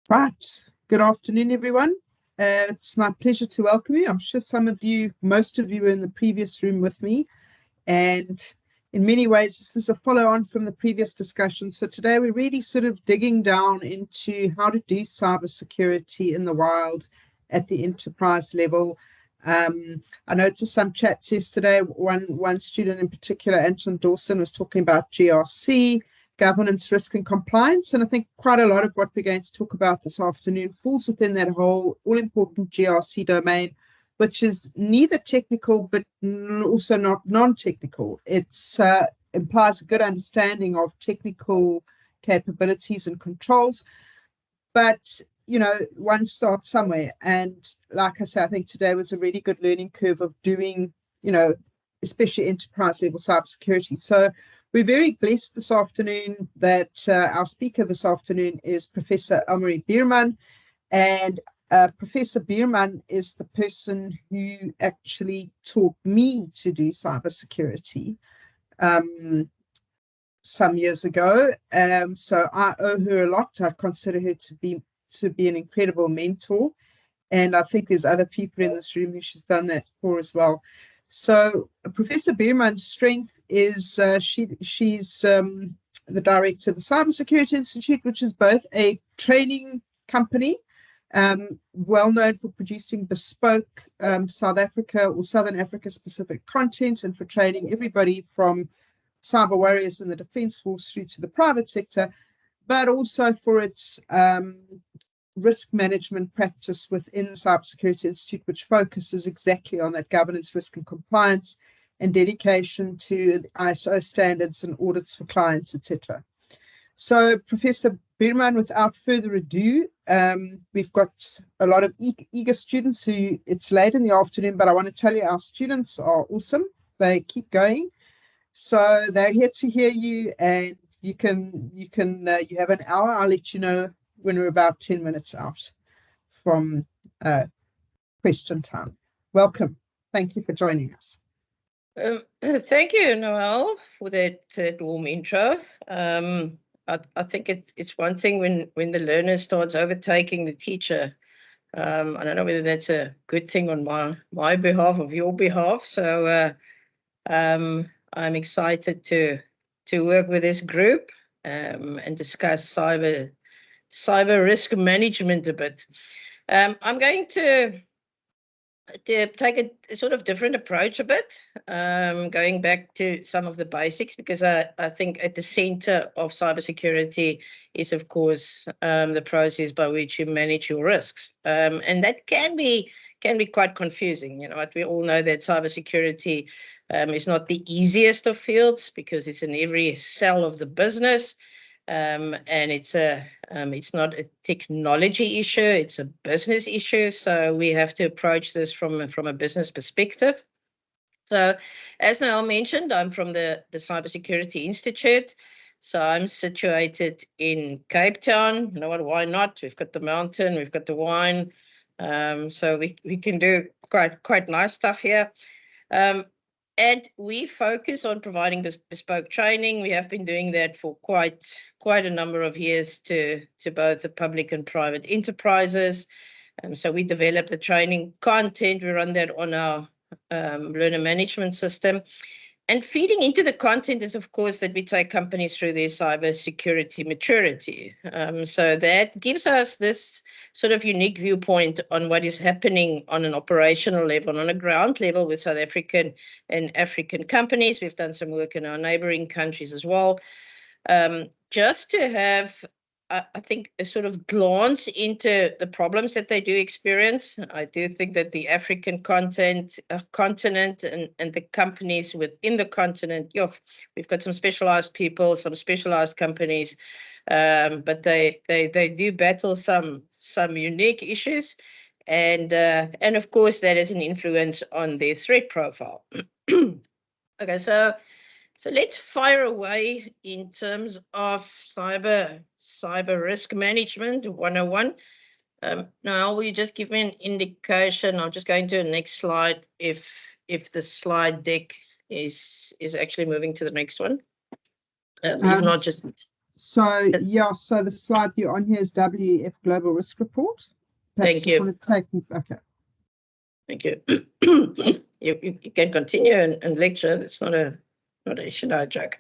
Right. Good afternoon, everyone. It's my pleasure to welcome you. I'm sure most of you were in the previous room with me, and in many ways, this is a follow-on from the previous discussion. So today we're really sort of digging down into how to do cybersecurity in the wild at the enterprise level. I noticed some chats yesterday. One student in particular, Anton Dawson, was talking about GRC, governance, risk, and compliance. And I think quite a lot of what we're going to talk about this afternoon falls within that whole all-important GRC domain, which is neither technical but also not non-technical. It implies a good understanding of technical capabilities and controls, but one starts somewhere. And like I say, I think today was a really good learning curve of doing, especially enterprise level cybersecurity. So we're very blessed this afternoon that our speaker this afternoon is Professor Elmarie Biermann. And Professor Biermann is the person who actually taught me to do cybersecurity some years ago. So I owe her a lot. I consider her to be an incredible mentor. And I think there's other people in this room who she's done that for as well. So Professor Biermann's strength is she's the director of the Cybersecurity Institute, which is both a training company, well known for producing bespoke South Africa or Southern Africa specific content, and for training everybody from cyber warriors in the defense force through to the private sector, but also for its risk management practice within the Cybersecurity Institute, which focuses exactly on that governance, risk, and compliance, and dedication to ISO standards and audits for clients, etc. So, Professor Biermann, without further ado, we've got a lot of eager students who, it's late in the afternoon, but I want to tell you our students are awesome. They keep going. So they're here to hear you, and you have an hour. I'll let you know when we're about 10 minutes out from question time. Welcome. Thank you for joining us. Thank you, Noel, for that warm intro. I think it's one thing when the learner starts overtaking the teacher. I don't know whether that's a good thing on my behalf or your behalf. So I'm excited to work with this group and discuss cyber risk management a bit. I'm going to take a sort of different approach a bit, going back to some of the basics, because I think at the center of cybersecurity is, of course, the process by which you manage your risks. And that can be quite confusing. We all know that cybersecurity is not the easiest of fields because it's in every cell of the business. And it's not a technology issue, it's a business issue. So we have to approach this from a business perspective. So as Noel mentioned, I'm from the Cybersecurity Institute. So I'm situated in Cape Town. You know what, why not? We've got the mountain, we've got the wine. So we can do quite nice stuff here. And we focus on providing bespoke training. We have been doing that for quite a number of years to both the public and private enterprises. So we develop the training content. We run that on our learner management system. And feeding into the content is, of course, that we take companies through their cybersecurity maturity. So that gives us this sort of unique viewpoint on what is happening on an operational level, on a ground level with South African and African companies. We've done some work in our neighboring countries as well. Just to have, I think, a sort of glance into the problems that they do experience. I do think that the African continent and the companies within the continent, we've got some specialized people, some specialized companies, but they do battle some unique issues, and of course that has an influence on their threat profile. Okay, so let's fire away in terms of cyber risk management 101. Now, will you just give me an indication? I'm just going to the next slide if the slide deck is actually moving to the next one. If not, just So yeah, so the slide you're on here is WEF Global Risk Report. Perhaps Thank just you. want to take, okay. Thank you. You can continue and lecture. It's not a issue, no joke.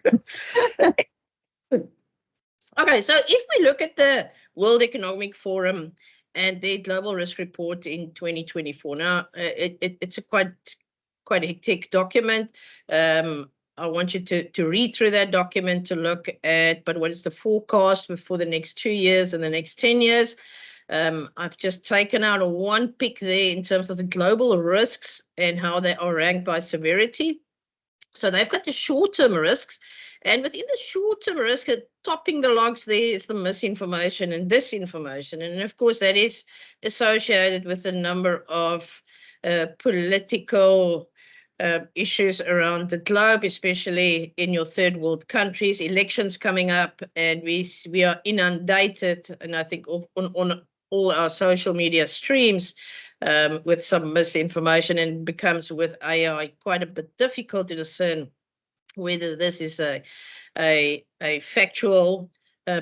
Okay, so if we look at the World Economic Forum and their global risk report in 2024, now it's a quite hectic document. I want you to read through that document to look at, but what is the forecast for the next 2 years and the next 10 years? I've just taken out one pick there in terms of the global risks and how they are ranked by severity. So they've got the short-term risks, and within the short-term risk, topping the logs there is the misinformation and disinformation. And of course, that is associated with a number of political issues around the globe, especially in your third world countries, elections coming up, and we are inundated, and I think on all our social media streams with some misinformation, and becomes with AI quite a bit difficult to discern whether this is a factual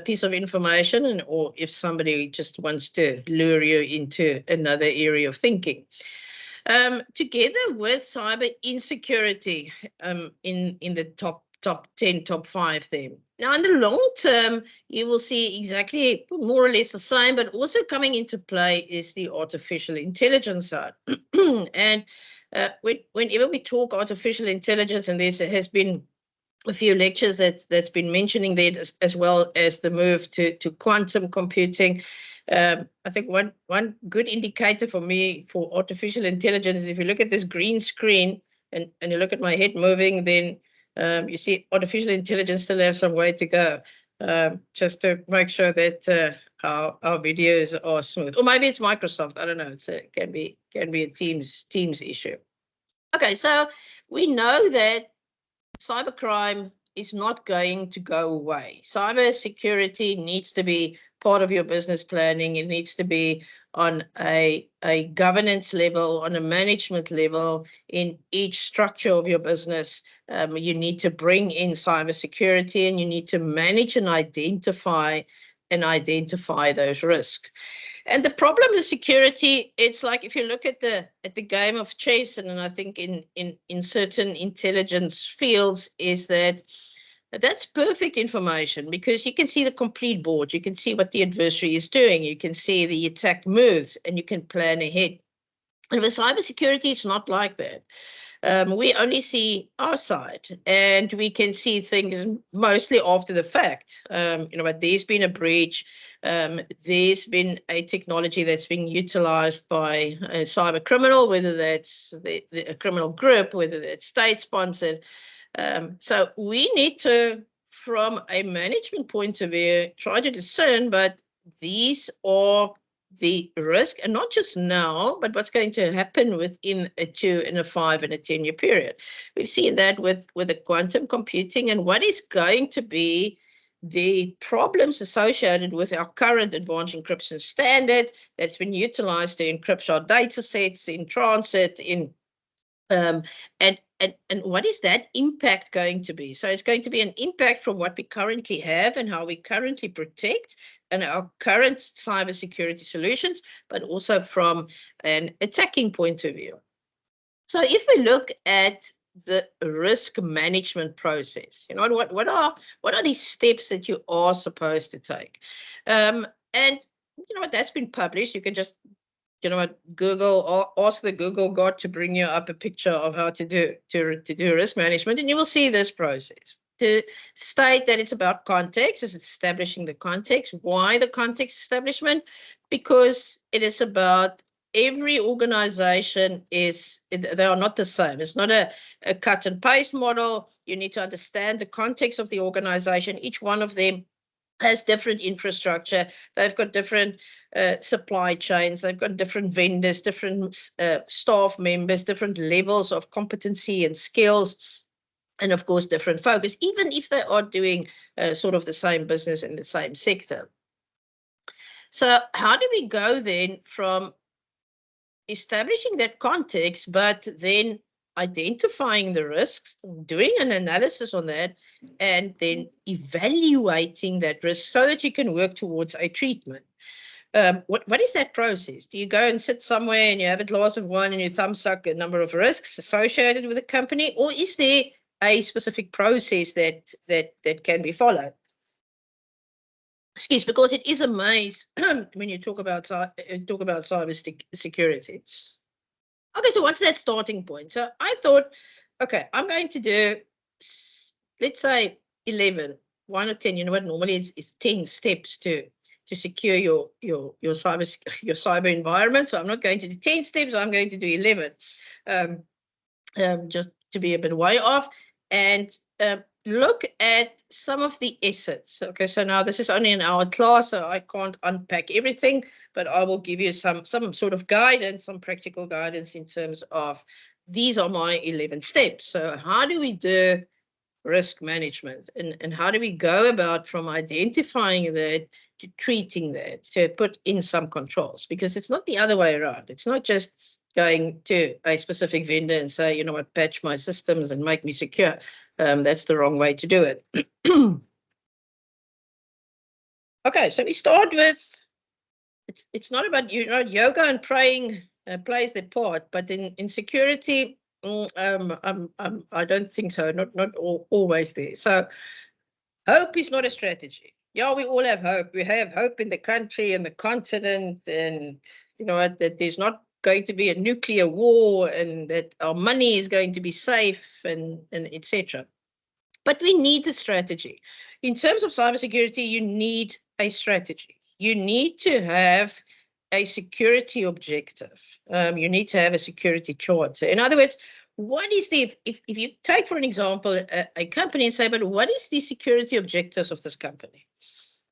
piece of information, or if somebody just wants to lure you into another area of thinking. Together with cyber insecurity in the top 10, top 5 there. Now, in the long term, you will see exactly more or less the same, but also coming into play is the artificial intelligence side. And whenever we talk artificial intelligence, and there has been a few lectures that's been mentioning that, as well as the move to quantum computing. I think one good indicator for me for artificial intelligence is if you look at this green screen and you look at my head moving, then you see artificial intelligence still have some way to go, just to make sure that our videos are smooth. Or maybe it's Microsoft, I don't know. It can be a Teams issue. Okay, so we know that cybercrime is not going to go away. Cyber security needs to be part of your business planning. It needs to be on a governance level, on a management level, in each structure of your business. You need to bring in cyber security, and you need to manage and identify those risks. And the problem with security, it's like if you look at the game of chess, and I think in certain intelligence fields, is that that's perfect information, because you can see the complete board, you can see what the adversary is doing, you can see the attack moves, and you can plan ahead. And with cybersecurity, it's not like that. We only see our side, and we can see things mostly after the fact. But there's been a breach, there's been a technology that's being utilized by a cyber criminal, whether that's a criminal group, whether that's state-sponsored. So we need to, from a management point of view, try to discern, but these are the risk, and not just now, but what's going to happen within a 2 and a 5 and a 10-year period. We've seen that with the quantum computing, and what is going to be the problems associated with our current advanced encryption standard that's been utilized to encrypt our data sets in transit, and what is that impact going to be? So it's going to be an impact from what we currently have and how we currently protect and our current cybersecurity solutions, but also from an attacking point of view. So if we look at the risk management process, what are these steps that you are supposed to take? And that's been published. You can just Google, or ask the Google God to bring you up a picture of how to do risk management, and you will see this process. To state that it's about context, it's establishing the context. Why the context establishment? Because it is about every organization they are not the same. It's not a cut and paste model. You need to understand the context of the organization. Each one of them has different infrastructure. They've got different supply chains. They've got different vendors, different staff members, different levels of competency and skills, and of course, different focus, even if they are doing sort of the same business in the same sector. So how do we go then from establishing that context, but then identifying the risks, doing an analysis on that, and then evaluating that risk so that you can work towards a treatment. What is that process? Do you go and sit somewhere and you have a glass of wine and you thumb suck a number of risks associated with a company, or is there a specific process that can be followed? Excuse, because it is a maze when you talk about cyber security. Okay, so what's that starting point? So I thought, okay, I'm going to do, let's say 11, 1 or 10. You know what? Normally it's 10 steps to secure your cyber environment. So I'm not going to do 10 steps. I'm going to do 11, just to be a bit way off, and look at some of the assets. Okay, so now this is only an hour class, so I can't unpack everything, but I will give you some sort of guidance, some practical guidance in terms of these are my 11 steps. So how do we do risk management, and how do we go about from identifying that to treating that, to put in some controls? Because it's not the other way around. It's not just going to a specific vendor and say, you know what, patch my systems and make me secure. That's the wrong way to do it. Okay, so we start with, it's not about, yoga and praying plays their part, but in security, I don't think so. Not always there. So hope is not a strategy. Yeah, we all have hope. We have hope in the country and the continent, and you know what, that there's not going to be a nuclear war, and that our money is going to be safe, and etc. But we need a strategy. In terms of cybersecurity, you need a strategy. You need to have a security objective. You need to have a security chart. So in other words, what is the, if you take, for an example, a company and say, but what is the security objectives of this company?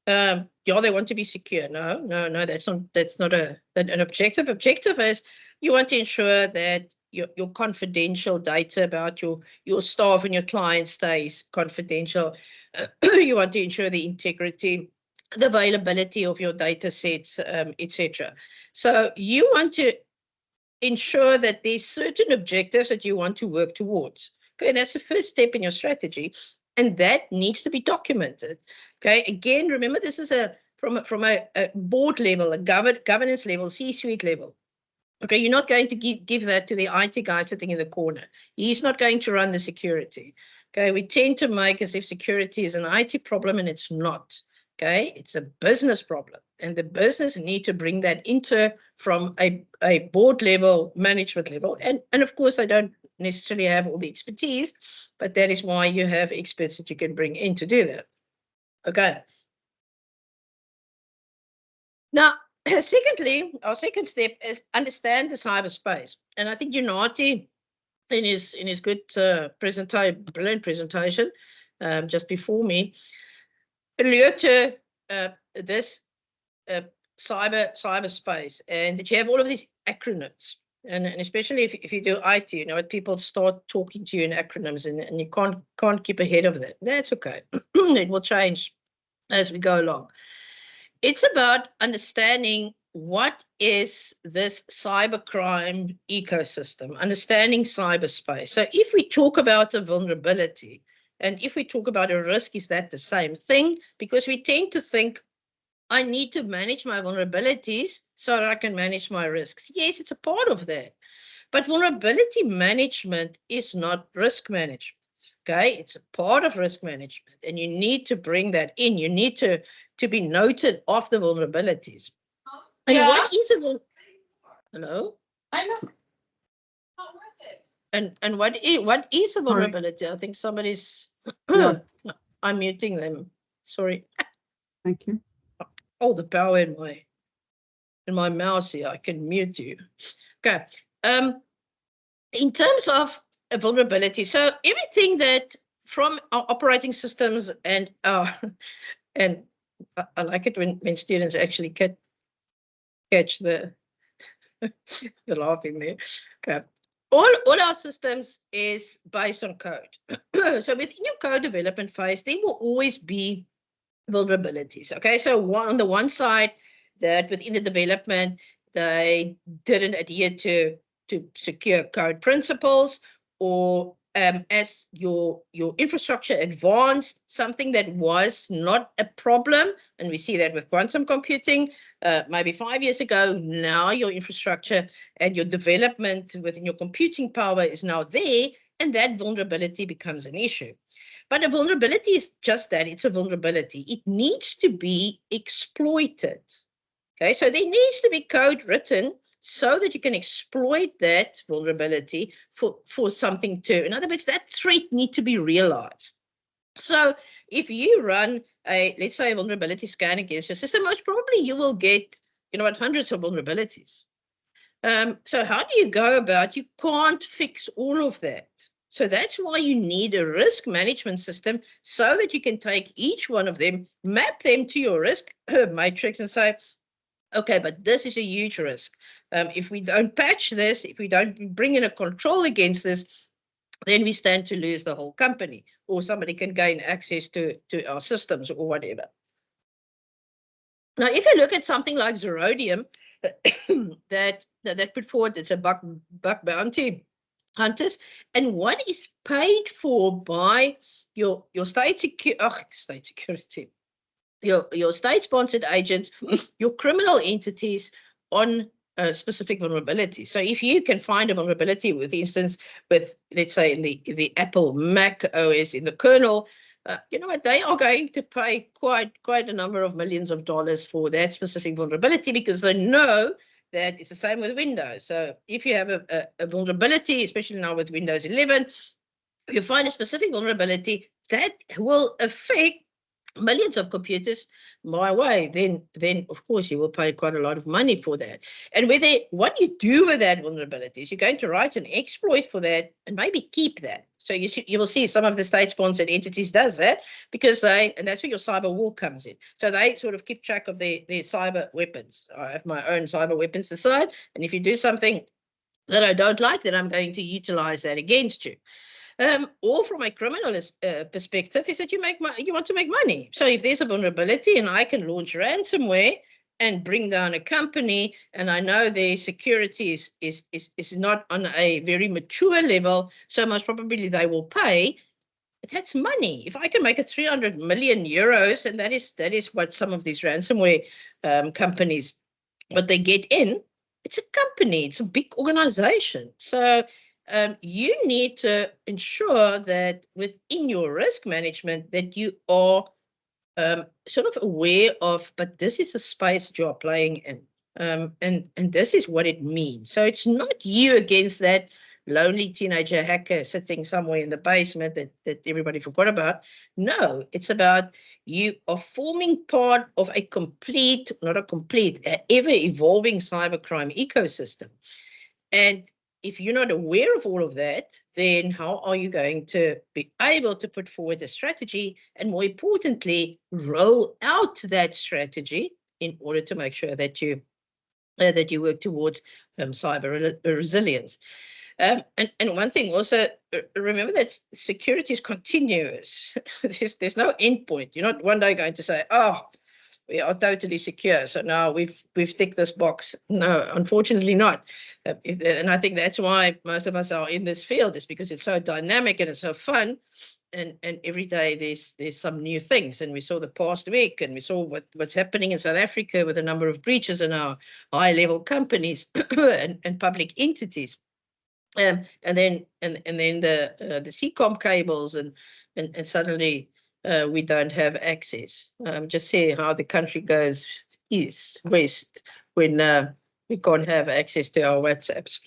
Yeah, they want to be secure. No, that's not an objective. Objective is you want to ensure that your confidential data about your staff and your clients stays confidential. You want to ensure the integrity, the availability of your data sets, etc. So you want to ensure that there's certain objectives that you want to work towards. Okay, that's the first step in your strategy, and that needs to be documented. Okay, again, remember, this is from a board level, a governance level, C-suite level. Okay, you're not going to give that to the IT guy sitting in the corner. He's not going to run the security. Okay, we tend to make as if security is an IT problem, and it's not. Okay, it's a business problem, and the business need to bring that into from a board level, management level, and of course they don't necessarily have all the expertise, but that is why you have experts that you can bring in to do that. Okay. Now, secondly, our second step is understand the cyberspace, and I think Unati, in his good presentation, brilliant presentation, just before me, alluded to this cyberspace, and that you have all of these acronyms, and especially if you do IT, you know, people start talking to you in acronyms, and you can't keep ahead of that. That's okay. It will change as we go along. It's about understanding what is this cybercrime ecosystem, understanding cyberspace. So if we talk about a vulnerability, and if we talk about a risk, is that the same thing? Because we tend to think, I need to manage my vulnerabilities so that I can manage my risks. Yes, it's a part of that. But vulnerability management is not risk management. Okay, it's a part of risk management, and you need to bring that in. You need to be noted of the vulnerabilities. And what is a hello? I know. And what is a vulnerability? I think somebody's I'm muting them. Sorry. Thank you. Oh, the power in my mouse here. I can mute you. Okay. In terms of a vulnerability, so everything that from our operating systems and and I like it when students actually catch the the laughing there. Okay. All our systems is based on code. So within your code development phase, there will always be vulnerabilities. Okay, so on the one side, that within the development they didn't adhere to secure code principles, or as your infrastructure advanced, something that was not a problem, and we see that with quantum computing, maybe 5 years ago, now your infrastructure and your development within your computing power is now there, and that vulnerability becomes an issue. But a vulnerability is just that, it's a vulnerability. It needs to be exploited. Okay, so there needs to be code written so that you can exploit that vulnerability for something to, in other words, that threat needs to be realized. So if you run let's say, a vulnerability scan against your system, most probably you will get, hundreds of vulnerabilities. So how do you go about, you can't fix all of that. So that's why you need a risk management system so that you can take each one of them, map them to your risk matrix and say, okay, but this is a huge risk. If we don't patch this, if we don't bring in a control against this, then we stand to lose the whole company, or somebody can gain access to our systems or whatever. Now, if you look at something like Zerodium, that put forward, it's a buck bounty hunters, and what is paid for by your state security, your state-sponsored agents, your criminal entities on a specific vulnerability. So if you can find a vulnerability, with instance, with, let's say, in the Apple Mac OS, in the kernel, you know what, they are going to pay quite a number of millions of dollars for that specific vulnerability, because they know that it's the same with Windows. So if you have a vulnerability, especially now with Windows 11, you find a specific vulnerability that will affect millions of computers my way, then of course you will pay quite a lot of money for that. And what you do with that vulnerability is you're going to write an exploit for that and maybe keep that. So you will see some of the state-sponsored entities does that, because and that's where your cyber war comes in. So they sort of keep track of their cyber weapons. I have my own cyber weapons aside, and if you do something that I don't like, then I'm going to utilize that against you. Or from a criminal perspective, is that you want to make money. So if there's a vulnerability and I can launch ransomware and bring down a company, and I know their security is not on a very mature level, so most probably they will pay. That's money. If I can make 300 million euros, and that is what some of these ransomware companies, what they get in, it's a company, it's a big organization. So you need to ensure that within your risk management that you are sort of aware of, but this is a space that you are playing in. And this is what it means. So it's not you against that lonely teenager hacker sitting somewhere in the basement that everybody forgot about. No, it's about you are forming part of a ever-evolving cybercrime ecosystem. And if you're not aware of all of that, then how are you going to be able to put forward a strategy, and more importantly, roll out that strategy in order to make sure that you work towards cyber resilience? And one thing also, remember that security is continuous. There's no end point. You're not one day going to say, oh, we are totally secure, so now we've ticked this box. No, unfortunately not. And I think that's why most of us are in this field, is because it's so dynamic and it's so fun. And every day there's some new things. And we saw the past week, and we saw what's happening in South Africa with a number of breaches in our high-level companies and public entities. And then the CCOM cables, and suddenly we don't have access. Just see how the country goes east, west, when we can't have access to our WhatsApps.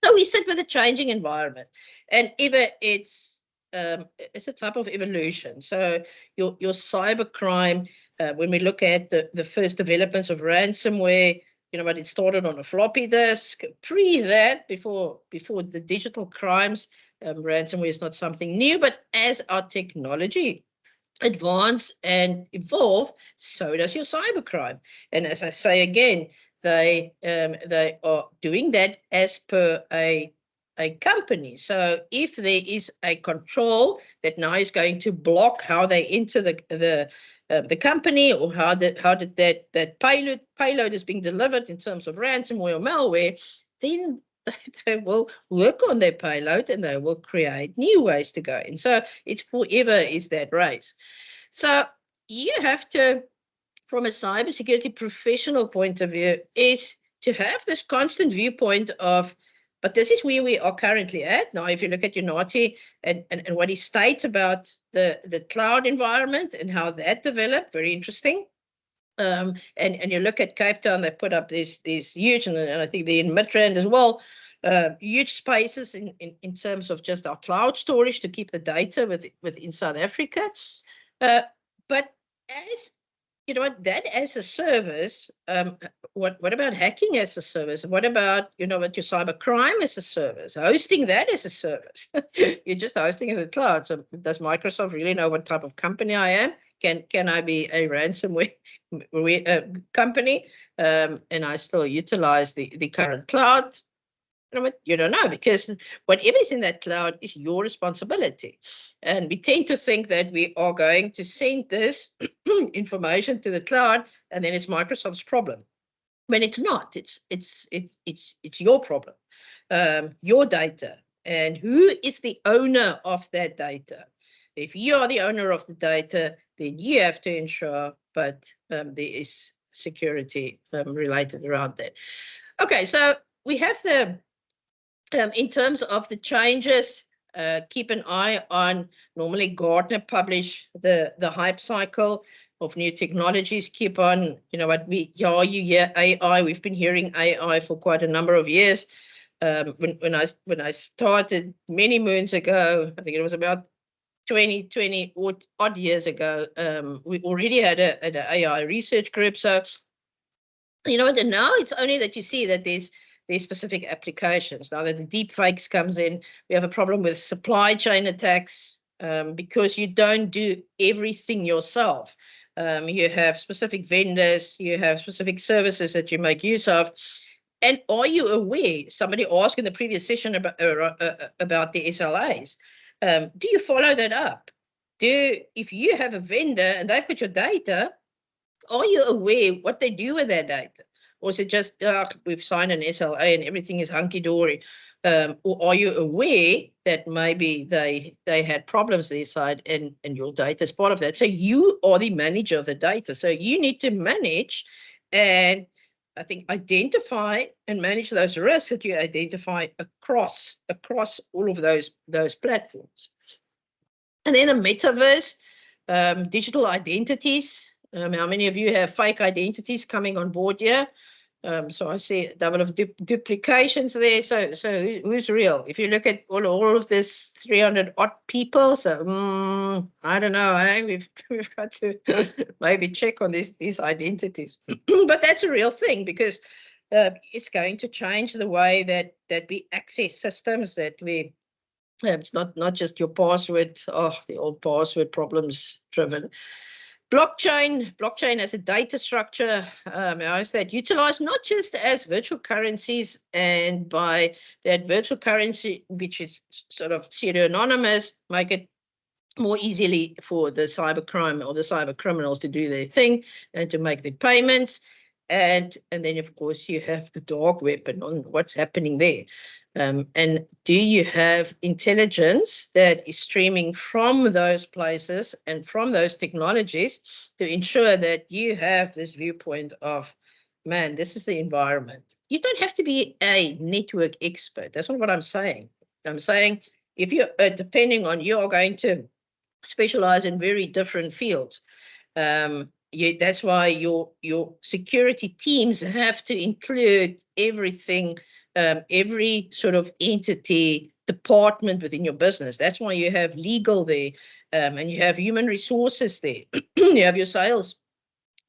So we sit with a changing environment, and it's a type of evolution. So your cybercrime, when we look at the first developments of ransomware, but it started on a floppy disk. Pre that, before the digital crimes, ransomware is not something new. But as our technology advance and evolve, so does your cybercrime. And as I say again, they are doing that as per a company. So if there is a control that now is going to block how they enter the company, or how did that payload is being delivered in terms of ransomware or malware, then they will work on their payload and they will create new ways to go in. So it's whoever is that race. So you have to, from a cybersecurity professional point of view, is to have this constant viewpoint of, but this is where we are currently at. Now, if you look at Unati and what he states about the cloud environment and how that developed, very interesting. And you look at Cape Town, they put up these huge, and I think they're in Midrand as well, huge spaces in terms of just our cloud storage to keep the data within South Africa. But as you know, that as a service, what about hacking as a service? What about, what your cybercrime as a service? Hosting that as a service? You're just hosting in the cloud. So does Microsoft really know what type of company I am? Can I be a ransomware company and I still utilize the current cloud? You don't know, because whatever is in that cloud is your responsibility. And we tend to think that we are going to send this information to the cloud and then it's Microsoft's problem. When it's not, it's your problem, your data, and who is the owner of that data. If you are the owner of the data, then you have to ensure, but there is security related around that. Okay, so we have the in terms of the changes, keep an eye on, normally Gartner publish the hype cycle of new technologies. Keep on, you hear AI. We've been hearing AI for quite a number of years. When I started many moons ago, I think it was about 20 odd years ago, we already had an AI research group. So, and now it's only that you see that there's specific applications. Now that the deep fakes comes in, we have a problem with supply chain attacks because you don't do everything yourself. You have specific vendors, you have specific services that you make use of. And are you aware, somebody asked in the previous session about the SLAs, do you follow that up? If you have a vendor and they've got your data, are you aware what they do with that data? Or is it just, we've signed an SLA and everything is hunky-dory? Or are you aware that maybe they had problems their side and your data is part of that? So you are the manager of the data. So you need to manage and I think identify and manage those risks that you identify across all of those platforms. And then the metaverse, digital identities. How many of you have fake identities coming on board here? So I see a double of duplications there. So who's real? If you look at all of this 300 odd people, so I don't know. We've got to maybe check on these identities. But that's a real thing because it's going to change the way that we access systems, that we it's not just your password, the old password problems driven. Blockchain as a data structure, is that utilized not just as virtual currencies, and by that virtual currency, which is sort of pseudo-anonymous, make it more easily for the cybercrime or the cyber criminals to do their thing and to make their payments. And then, of course, you have the dark web and on what's happening there. And do you have intelligence that is streaming from those places and from those technologies to ensure that you have this viewpoint of, man, this is the environment. You don't have to be a network expert. That's not what I'm saying. I'm saying if you're depending on, you are going to specialize in very different fields. That's why your security teams have to include everything, every sort of entity, department within your business. That's why you have legal there, and you have human resources there. You have your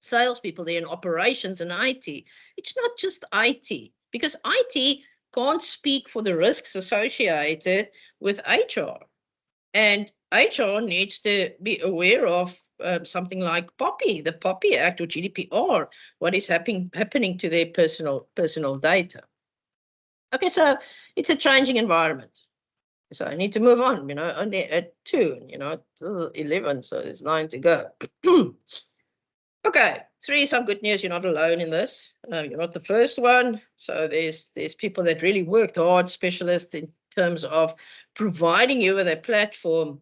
salespeople there, and operations and IT. It's not just IT, because IT can't speak for the risks associated with HR. And HR needs to be aware of something like the POPI Act or GDPR, what is happening to their personal data. Okay, so it's a changing environment. So I need to move on, only at 2, 11, so there's 9 to go. Okay, 3, some good news. You're not alone in this. You're not the first one. So there's people that really worked hard, specialists in terms of providing you with a platform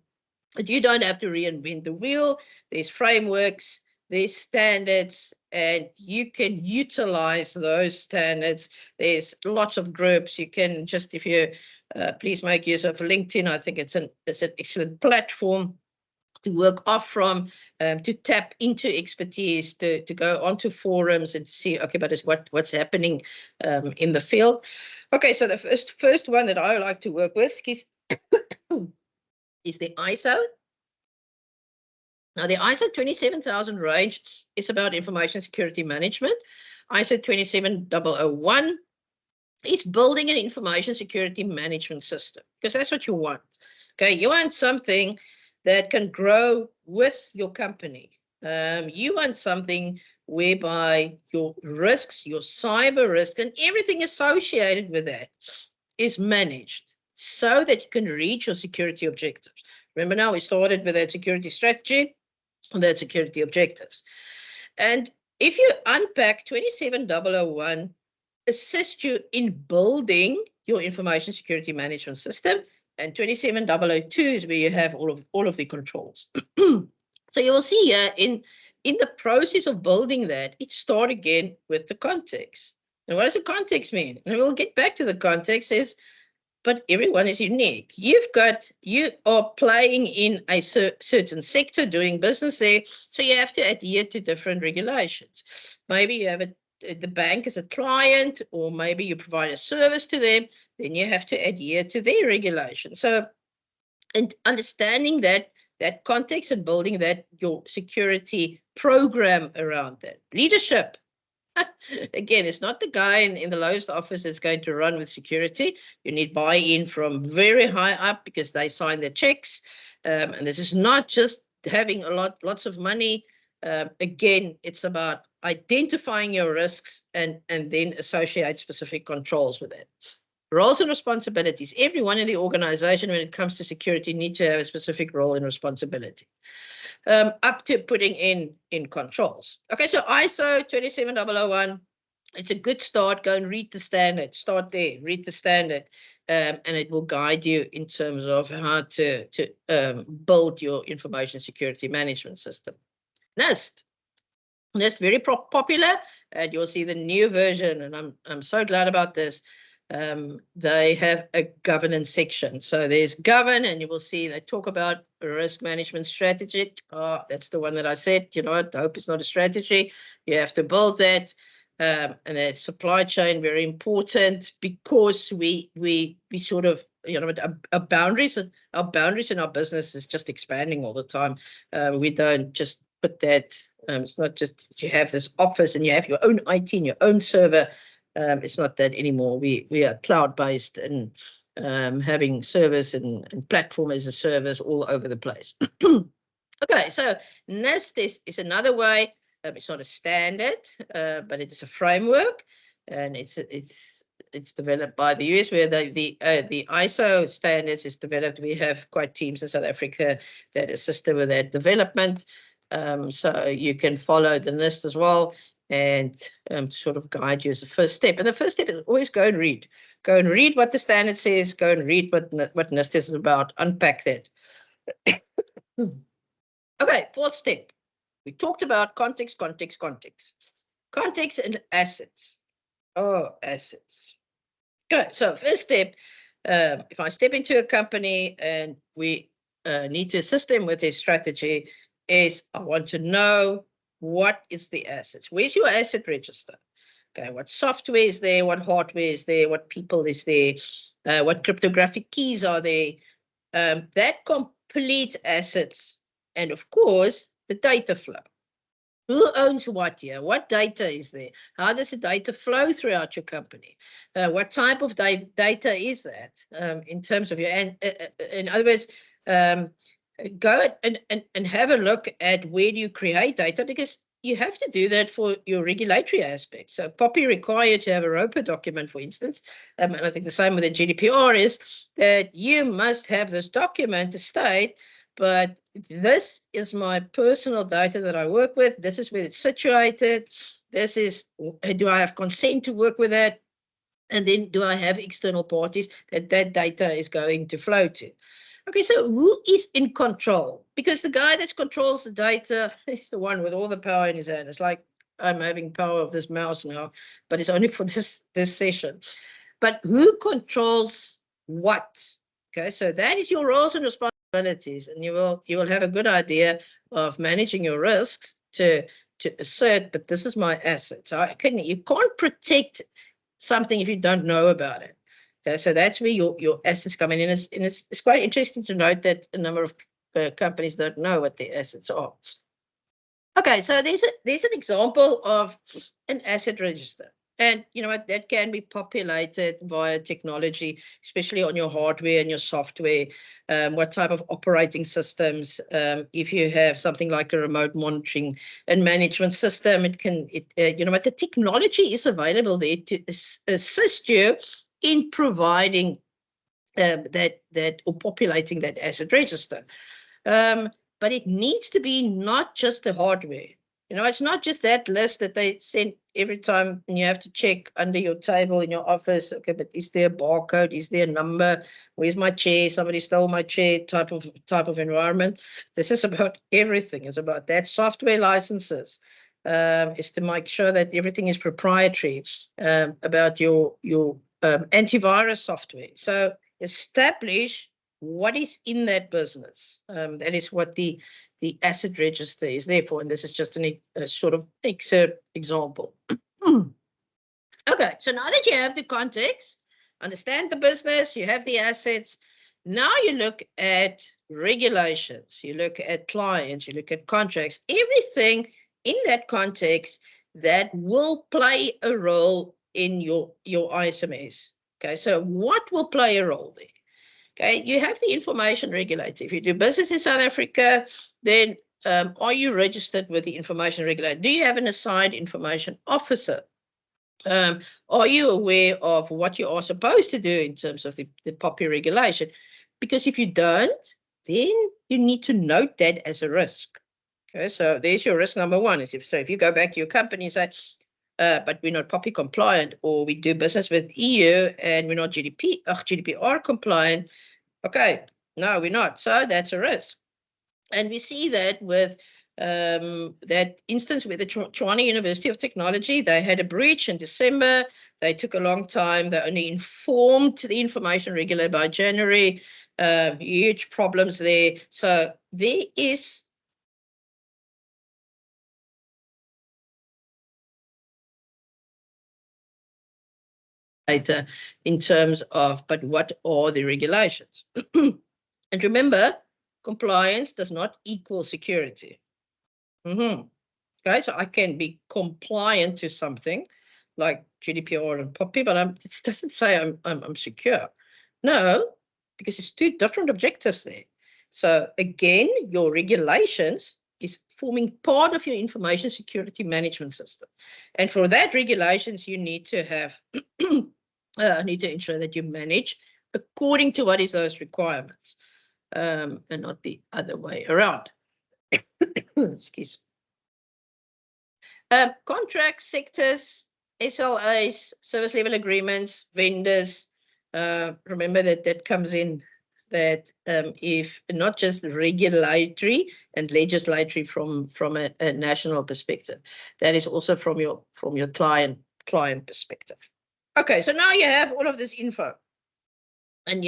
that you don't have to reinvent the wheel. There's frameworks, there's standards, and you can utilize those standards. There's lots of groups. You can just, if you please make use of LinkedIn. I think it's an excellent platform to work off from, to tap into expertise, to go onto forums and see, okay, but it's what's happening in the field. Okay, so the first one that I like to work with is the ISO. Now, the ISO 27000 range is about information security management. ISO 27001 is building an information security management system, because that's what you want. Okay, you want something that can grow with your company. You want something whereby your risks, your cyber risk, and everything associated with that is managed so that you can reach your security objectives. Remember, now we started with that security strategy and that security objectives. And if you unpack 27001, assist you in building your information security management system, and 27002 is where you have all of the controls. So you will see here in the process of building that, it starts again with the context. And what does the context mean? And we'll get back to the context. Is but everyone is unique. You are playing in a certain sector, doing business there, so you have to adhere to different regulations. Maybe you have the bank as a client, or maybe you provide a service to them, then you have to adhere to their regulations. So, and understanding that context and building that your security program around that. Leadership. Again, it's not the guy in the lowest office that's going to run with security. You need buy-in from very high up, because they sign the checks. And this is not just having lots of money. Again, it's about identifying your risks and then associate specific controls with it. Roles and responsibilities. Everyone in the organization, when it comes to security, needs to have a specific role and responsibility. Up to putting in controls. Okay, so ISO 27001, it's a good start. Go and read the standard. Start there, read the standard, and it will guide you in terms of how to build your information security management system. NIST. NIST, very popular, and you'll see the new version, and I'm so glad about this. They have a governance section. So there's govern, and you will see they talk about a risk management strategy. Oh, that's the one that I said, you know what, I hope it's not a strategy. You have to build that. And that supply chain, very important, because we sort of, you know, our boundaries in our business is just expanding all the time. We don't just put that, it's not just you have this office and you have your own IT and your own server. It's not that anymore. We are cloud-based and having service and platform as a service all over the place. Okay, so NIST is another way. It's not a standard, but it's a framework, and it's developed by the US, where the ISO standards is developed. We have quite teams in South Africa that assist with that development. So you can follow the NIST as well, and to sort of guide you as a first step. And the first step is always go and read. Go and read what the standard says. Go and read what NIST is about. Unpack that. Okay, fourth step. We talked about context and assets. Oh, assets. Good. So first step, if I step into a company and we need to assist them with their strategy, is I want to know what is the assets. Where's your asset register? Okay, what software is there? What hardware is there? What people is there? What cryptographic keys are there? That complete assets, and of course, the data flow. Who owns what here? What data is there? How does the data flow throughout your company? What type of data is that in terms of your, in other words, go and have a look at where do you create data, because you have to do that for your regulatory aspects. So POPI require you to have a ROPA document, for instance, and I think the same with the GDPR is that you must have this document to state but this is my personal data that I work with. This is where it's situated. This is, do I have consent to work with that? And then do I have external parties that data is going to flow to? Okay, so who is in control? Because the guy that controls the data is the one with all the power in his hand. It's like I'm having power of this mouse now, but it's only for this session. But who controls what? Okay, so that is your roles and responsibilities, and you will have a good idea of managing your risks to assert, but this is my asset. So you can't protect something if you don't know about it. Okay, so that's where your assets come in. And it's quite interesting to note that a number of companies don't know what their assets are. Okay, so there's an example of an asset register. And you know what, that can be populated via technology, especially on your hardware and your software, what type of operating systems. If you have something like a remote monitoring and management system, you know what, the technology is available there to assist you in providing that or populating that asset register. But it needs to be not just the hardware. You know, it's not just that list that they send every time and you have to check under your table in your office. Okay, but is there a barcode? Is there a number? Where's my chair? Somebody stole my chair type of environment. This is about everything. It's about that software licenses. Is to make sure that everything is proprietary, about your antivirus software. So establish what is in that business. That is what the asset register is there for. And this is just a sort of example. Okay, so now that you have the context, understand the business, you have the assets, now you look at regulations, you look at clients, you look at contracts, everything in that context that will play a role in your ISMS. Okay, so what will play a role there? Okay, you have the information regulator. If you do business in South Africa, then are you registered with the information regulator? Do you have an assigned information officer? Are you aware of what you are supposed to do in terms of the POPI regulation? Because if you don't, then you need to note that as a risk. Okay, so there's your risk number one. If you go back to your company and say, but we're not POPI compliant, or we do business with EU and we're not GDPR compliant. Okay, no, we're not. So that's a risk. And we see that with that instance with the Tshwane University of Technology. They had a breach in December. They took a long time. They only informed the information regulator by January. Huge problems there. So there is data in terms of, but what are the regulations? And remember, compliance does not equal security. Okay, so I can be compliant to something like GDPR and POPI, but it doesn't say I'm secure. No, because it's two different objectives there. So again, your regulations is forming part of your information security management system. And for that regulations, you need to have need to ensure that you manage according to what is those requirements, and not the other way around. Excuse me. Contract sectors, SLAs, service level agreements, vendors. Remember that comes in that if not just regulatory and legislatory from a national perspective, that is also from your client perspective. Okay, so now you have all of this info, and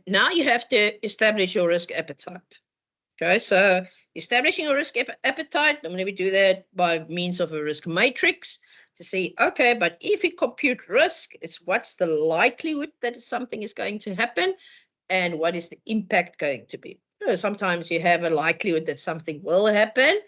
now you have to establish your risk appetite. Okay, so establishing a risk appetite, normally we do that by means of a risk matrix to see, okay, but if we compute risk, it's what's the likelihood that something is going to happen and what is the impact going to be. So sometimes you have a likelihood that something will happen.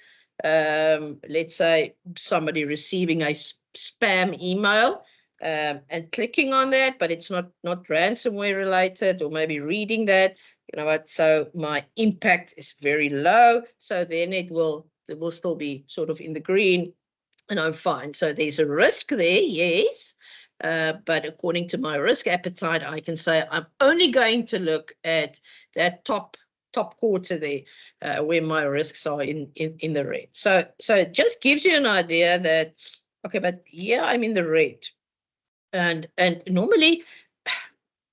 Let's say somebody receiving a spam email and clicking on that, but it's not ransomware related, or maybe reading that. You know what? So my impact is very low. So then it will still be sort of in the green, and I'm fine. So there's a risk there, yes. But according to my risk appetite, I can say I'm only going to look at that top top quarter there, where my risks are in the red. So it just gives you an idea that, okay, but yeah, I'm in the red. And normally,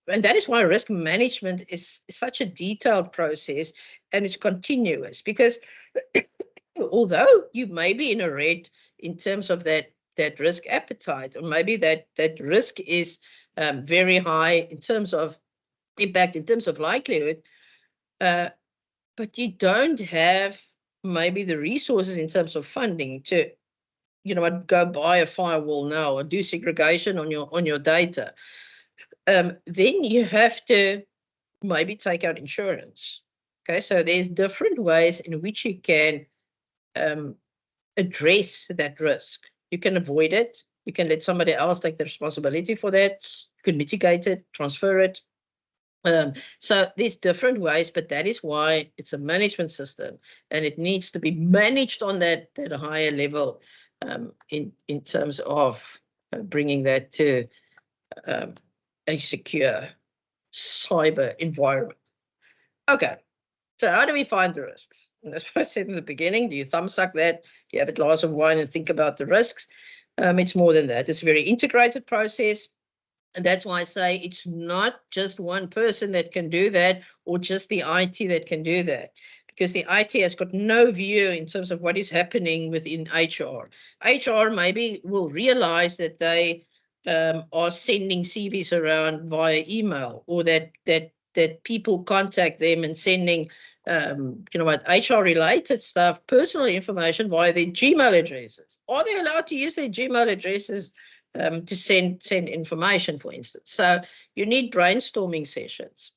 and that is why risk management is such a detailed process, and it's continuous, because although you may be in a red in terms of that risk appetite, or maybe that risk is very high in terms of impact, in terms of likelihood, but you don't have maybe the resources in terms of funding to, I'd go buy a firewall now or do segregation on your data. Then you have to maybe take out insurance. Okay, so there's different ways in which you can address that risk. You can avoid it. You can let somebody else take the responsibility for that. You can mitigate it, transfer it. So there's different ways, but that is why it's a management system, and it needs to be managed on that higher level, in terms of bringing that to a secure cyber environment. Okay, so how do we find the risks? And that's what I said in the beginning. Do you thumbsuck that? Do you have a glass of wine and think about the risks? It's more than that. It's a very integrated process. And that's why I say it's not just one person that can do that, or just the IT that can do that, because the IT has got no view in terms of what is happening within HR. HR maybe will realize that they are sending CVs around via email, or that people contact them and sending HR related stuff, personal information via their Gmail addresses. Are they allowed to use their Gmail addresses to send information, for instance? So you need brainstorming sessions.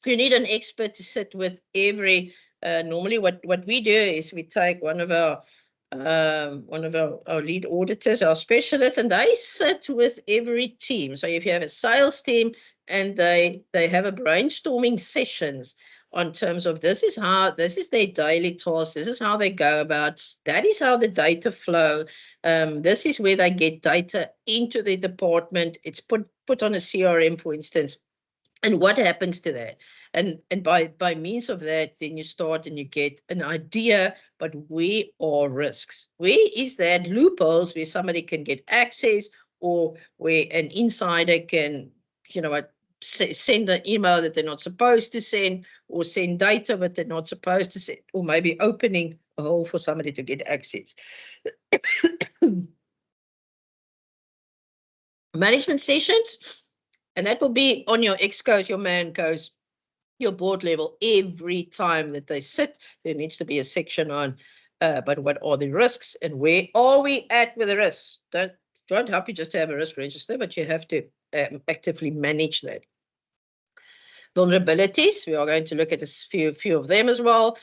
You need an expert to sit with every. Normally, what we do is we take one of our lead auditors, our specialists, and they sit with every team. So if you have a sales team, and they have a brainstorming sessions on terms of this is their daily task, this is how they go about, that is how the data flow, this is where they get data into the department, it's put on a CRM, for instance, and what happens to that? And by means of that, then you start and you get an idea, but where are risks? Where is that loopholes where somebody can get access, or where an insider can, send an email that they're not supposed to send, or send data that they're not supposed to send, or maybe opening a hole for somebody to get access. Management sessions, and that will be on your excos, your mancos, your board level. Every time that they sit, there needs to be a section on, but what are the risks, and where are we at with the risks? Don't help you just to have a risk register, but you have to actively manage that. Vulnerabilities, we are going to look at a few of them as well.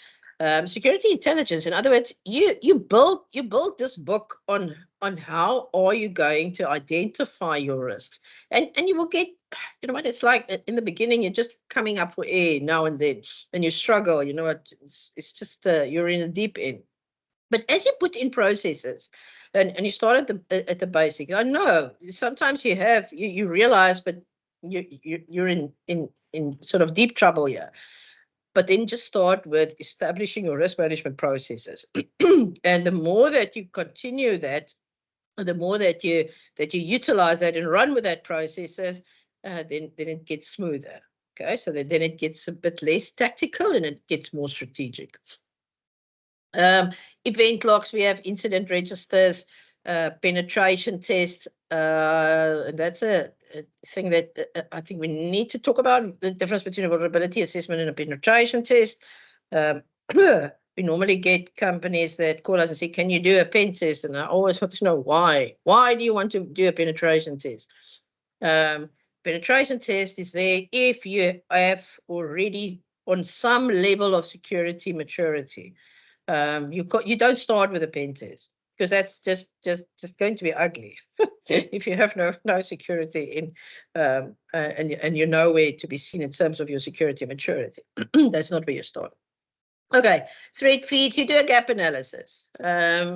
Security intelligence, in other words, you build this book on how are you going to identify your risks, and you will get, what it's like in the beginning. You're just coming up for air now and then, and you struggle. It's just you're in the deep end. But as you put in processes, and you start at the basics, I know sometimes you realize, but you're in sort of deep trouble here. But then just start with establishing your risk management processes. And the more that you continue that, the more that you utilize that and run with that processes, then it gets smoother. Okay, so then it gets a bit less tactical and it gets more strategic. Event logs, we have incident registers, penetration tests. And that's a thing that I think we need to talk about, the difference between a vulnerability assessment and a penetration test. We normally get companies that call us and say, can you do a pen test? And I always want to know why. Why do you want to do a penetration test? Penetration test is there if you have already on some level of security maturity. You don't start with a pen test, because that's just going to be ugly if you have no security in, and you're nowhere to be seen in terms of your security maturity. That's not where you start. Okay, threat feeds, you do a gap analysis,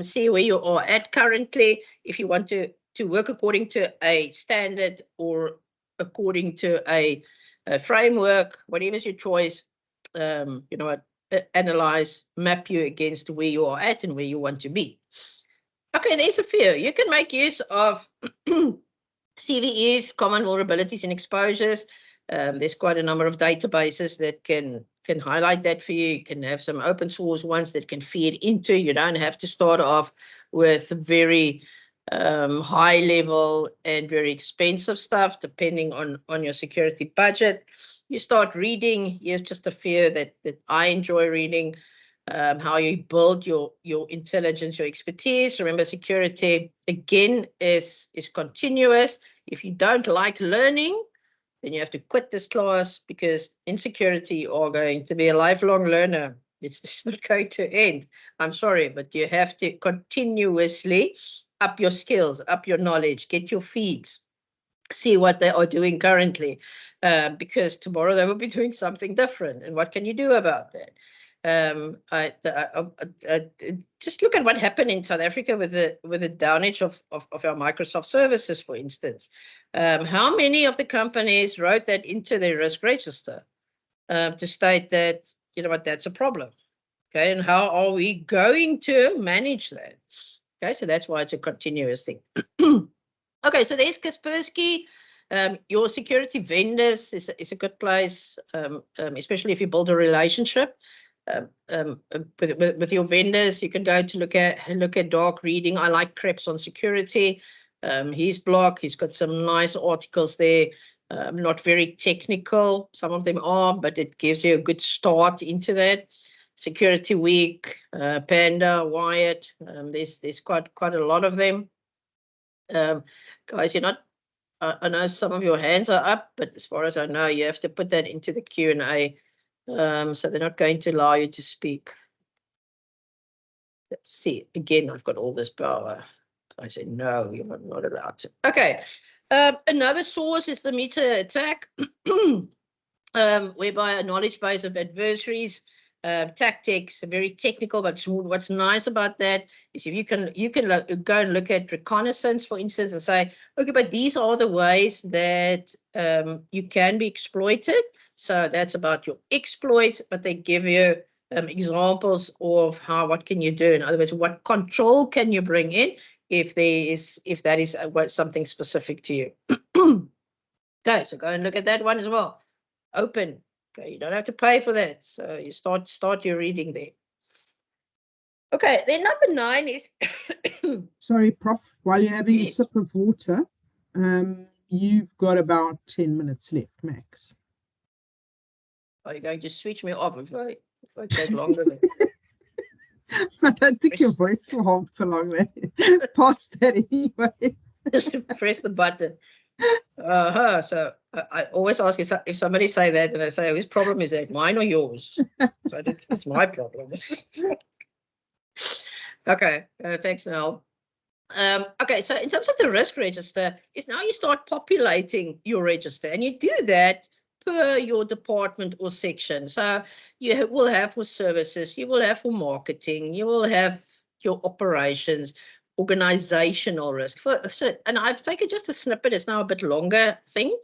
see where you are at currently, if you want to work according to a standard or according to a framework, whatever's your choice. you know what, analyze, map you against where you are at and where you want to be. Okay, there's a few. You can make use of CVEs, common vulnerabilities and exposures. There's quite a number of databases that can highlight that for you. You can have some open source ones that can feed into. You don't have to start off with very high level and very expensive stuff, depending on your security budget. You start reading. Here's just a few that I enjoy reading. How you build your intelligence, your expertise. Remember, security again is continuous. If you don't like learning, then you have to quit this class, because in security you are going to be a lifelong learner. It's not going to end. I'm sorry, but you have to continuously up your skills, up your knowledge, get your feeds, see what they are doing currently, because tomorrow they will be doing something different. And what can you do about that? Just look at what happened in South Africa with the downage of our Microsoft services, for instance. How many of the companies wrote that into their risk register to state that, you know what, that's a problem? Okay, and how are we going to manage that? Okay, so that's why it's a continuous thing. Okay, so there's Kaspersky. Your security vendors is a good place, especially if you build a relationship with your vendors. You can go to look at dark reading. I like Krebs on security. His blog, he's got some nice articles there. Not very technical, some of them are, but it gives you a good start into that. Security Week, Panda, Wyatt. There's quite a lot of them. Guys, you're not. I know some of your hands are up, but as far as I know, you have to put that into the Q&A. So they're not going to allow you to speak. Let's see. Again, I've got all this power. I say, no, you're not allowed to. Okay. Another source is the meta attack, whereby a knowledge base of adversaries, tactics, very technical, but what's nice about that is if you can go and look at reconnaissance, for instance, and say, okay, but these are the ways that you can be exploited. So that's about your exploits, but they give you examples of what can you do. In other words, what control can you bring in if that is something specific to you. Okay, so go and look at that one as well. Open. Okay, you don't have to pay for that. So you start your reading there. Okay, then number 9 is Sorry, Prof, while you're having a sip of water, you've got about 10 minutes left, max. Are you going to switch me off if I take longer than I don't think your voice will hold for long there. Past that anyway. Just press the button. So I always ask if somebody say that, and I say, whose problem is that, mine or yours? So it's my problem. Okay, thanks, Noel. Okay, so in terms of the risk register, is now you start populating your register, and you do that per your department or section. So you will have for services, you will have for marketing, you will have your operations, organizational risk. And I've taken just a snippet, it's now a bit longer thing.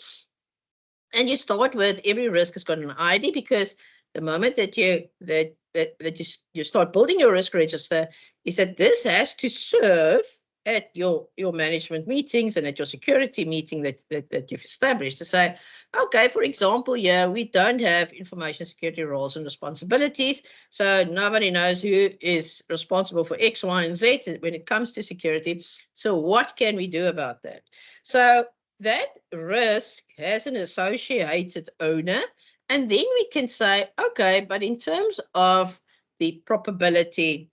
And you start with every risk has got an ID, because the moment that you start building your risk register is that this has to serve at your management meetings and at your security meeting that you've established, to say, okay, for example, we don't have information security roles and responsibilities, so nobody knows who is responsible for X, Y, and Z when it comes to security. So what can we do about that? So that risk has an associated owner, and then we can say, okay, but in terms of the probability,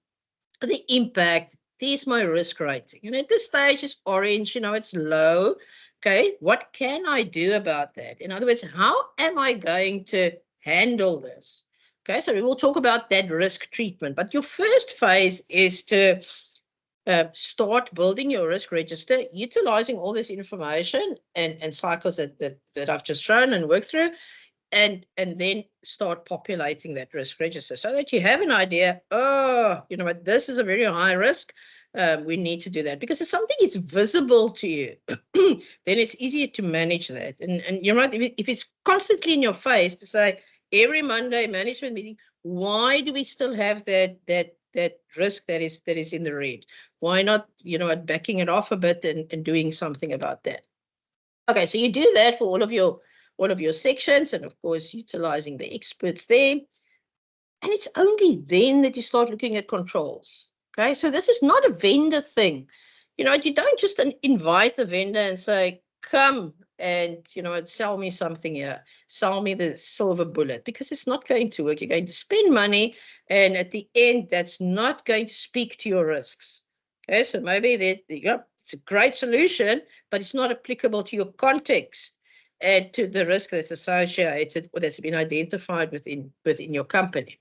the impact, there's my risk rating. And at this stage, it's orange, it's low. Okay, what can I do about that? In other words, how am I going to handle this? Okay, so we will talk about that risk treatment. But your first phase is to start building your risk register, utilizing all this information and cycles that I've just shown and worked through, and then start populating that risk register so that you have an idea, what, this is a very high risk. We need to do that, because if something is visible to you, then it's easier to manage that. And you're right, if it's constantly in your face, to say, every Monday management meeting. Why do we still have that risk that is in the red? Why not, backing it off a bit and doing something about that? Okay, so you do that for all of your sections, and of course utilizing the experts there. And it's only then that you start looking at controls. Okay, so this is not a vendor thing. You don't just invite the vendor and say, come and, sell me something here, sell me the silver bullet, because it's not going to work. You're going to spend money, and at the end, that's not going to speak to your risks. Okay, so maybe it's a great solution, but it's not applicable to your context and to the risk that's associated or that's been identified within your company.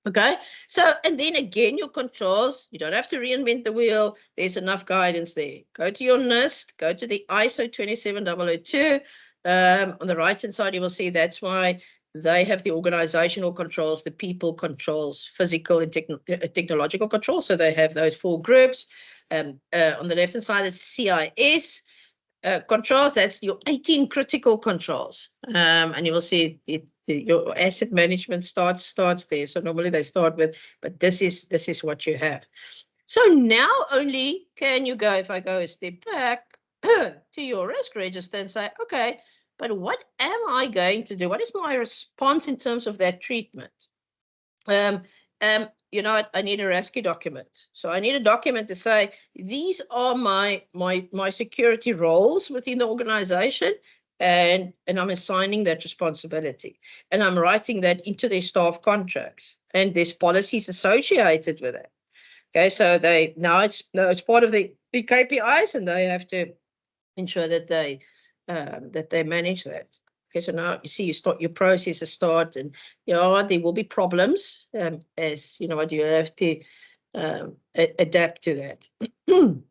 Okay, so, and then again, your controls, you don't have to reinvent the wheel. There's enough guidance there. Go to your NIST, go to the ISO 27002. On the right-hand side, you will see that's why they have the organizational controls, the people controls, physical and technological controls. So they have those 4 groups. On the left-hand side is CIS. Controls, that's your 18 critical controls. And you will see your asset management starts there. So normally they start with, but this is what you have. So now only can you go, if I go a step back to your risk register and say, okay, but what am I going to do? What is my response in terms of that treatment? I need a rescue document. So I need a document to say, these are my security roles within the organization, and I'm assigning that responsibility. And I'm writing that into their staff contracts. And there's policies associated with it. Okay, so it's part of the KPIs, and they have to ensure that they manage that. Okay, so now you see your processes start, and there will be problems, as you have to adapt to that. And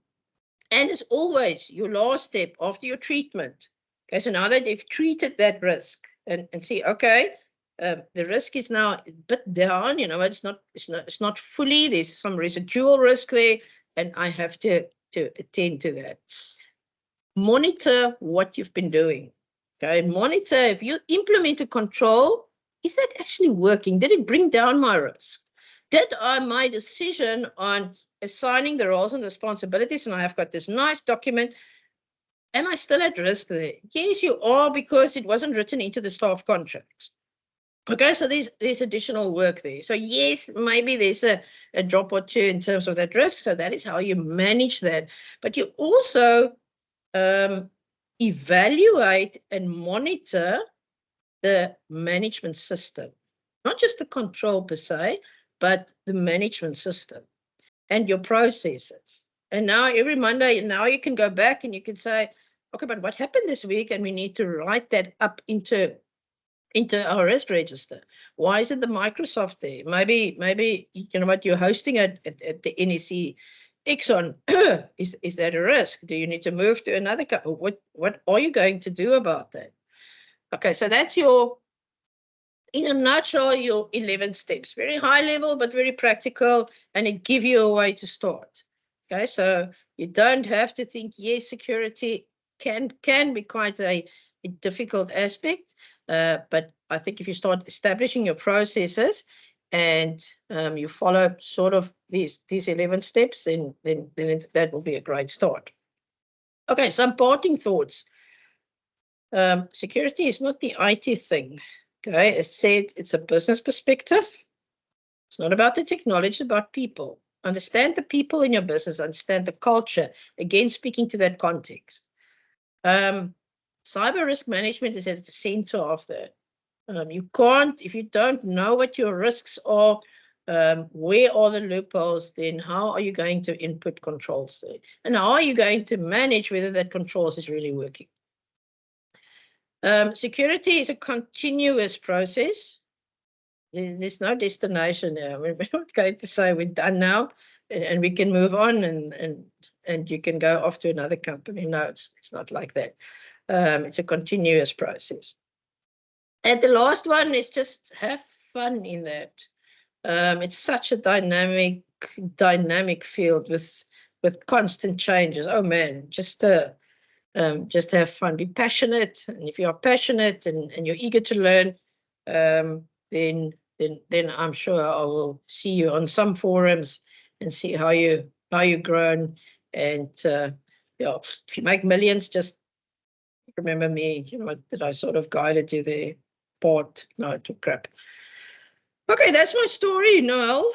as always, your last step after your treatment. Okay, so now that they've treated that risk and see, okay, the risk is now a bit down. It's not fully. There's some residual risk there, and I have to attend to that. Monitor what you've been doing. Okay, monitor if you implement a control, is that actually working? Did it bring down my risk? Did my decision on assigning the roles and responsibilities, and I have got this nice document, am I still at risk there? Yes, you are, because it wasn't written into the staff contracts. Okay, so there's additional work there. So yes, maybe there's a drop or two in terms of that risk. So that is how you manage that. But you also evaluate and monitor the management system, not just the control per se, but the management system and your processes. And now every Monday, now you can go back and you can say, okay, but what happened this week? And we need to write that up into our risk register. Why isn't the Microsoft there? Maybe what you're hosting at the NEC Exxon, is that a risk? Do you need to move to another company? What are you going to do about that? Okay, so that's in a nutshell, your 11 steps. Very high level, but very practical, and it gives you a way to start. Okay, so you don't have to think, yes, security can be quite a difficult aspect, but I think if you start establishing your processes and you follow sort of these 11 steps, then that will be a great start. Okay, some parting thoughts. Security is not the IT thing. Okay, as said, it's a business perspective. It's not about the technology, it's about people. Understand the people in your business, understand the culture. Again, speaking to that context. Cyber risk management is at the center of that. You can't, if you don't know what your risks are, where are the loopholes, then how are you going to input controls there? And how are you going to manage whether that controls is really working? Security is a continuous process. There's no destination now. We're not going to say we're done now and we can move on and you can go off to another company. No, it's not like that. It's a continuous process. And the last one is just have fun in that. It's such a dynamic field with constant changes. Oh man, just have fun, be passionate. And if you are passionate and you're eager to learn, then I'm sure I will see you on some forums and see how you've grown. And yeah, if you make millions, just remember me. That I sort of guided you there. Part no, it took crap. Okay, that's my story, Noel.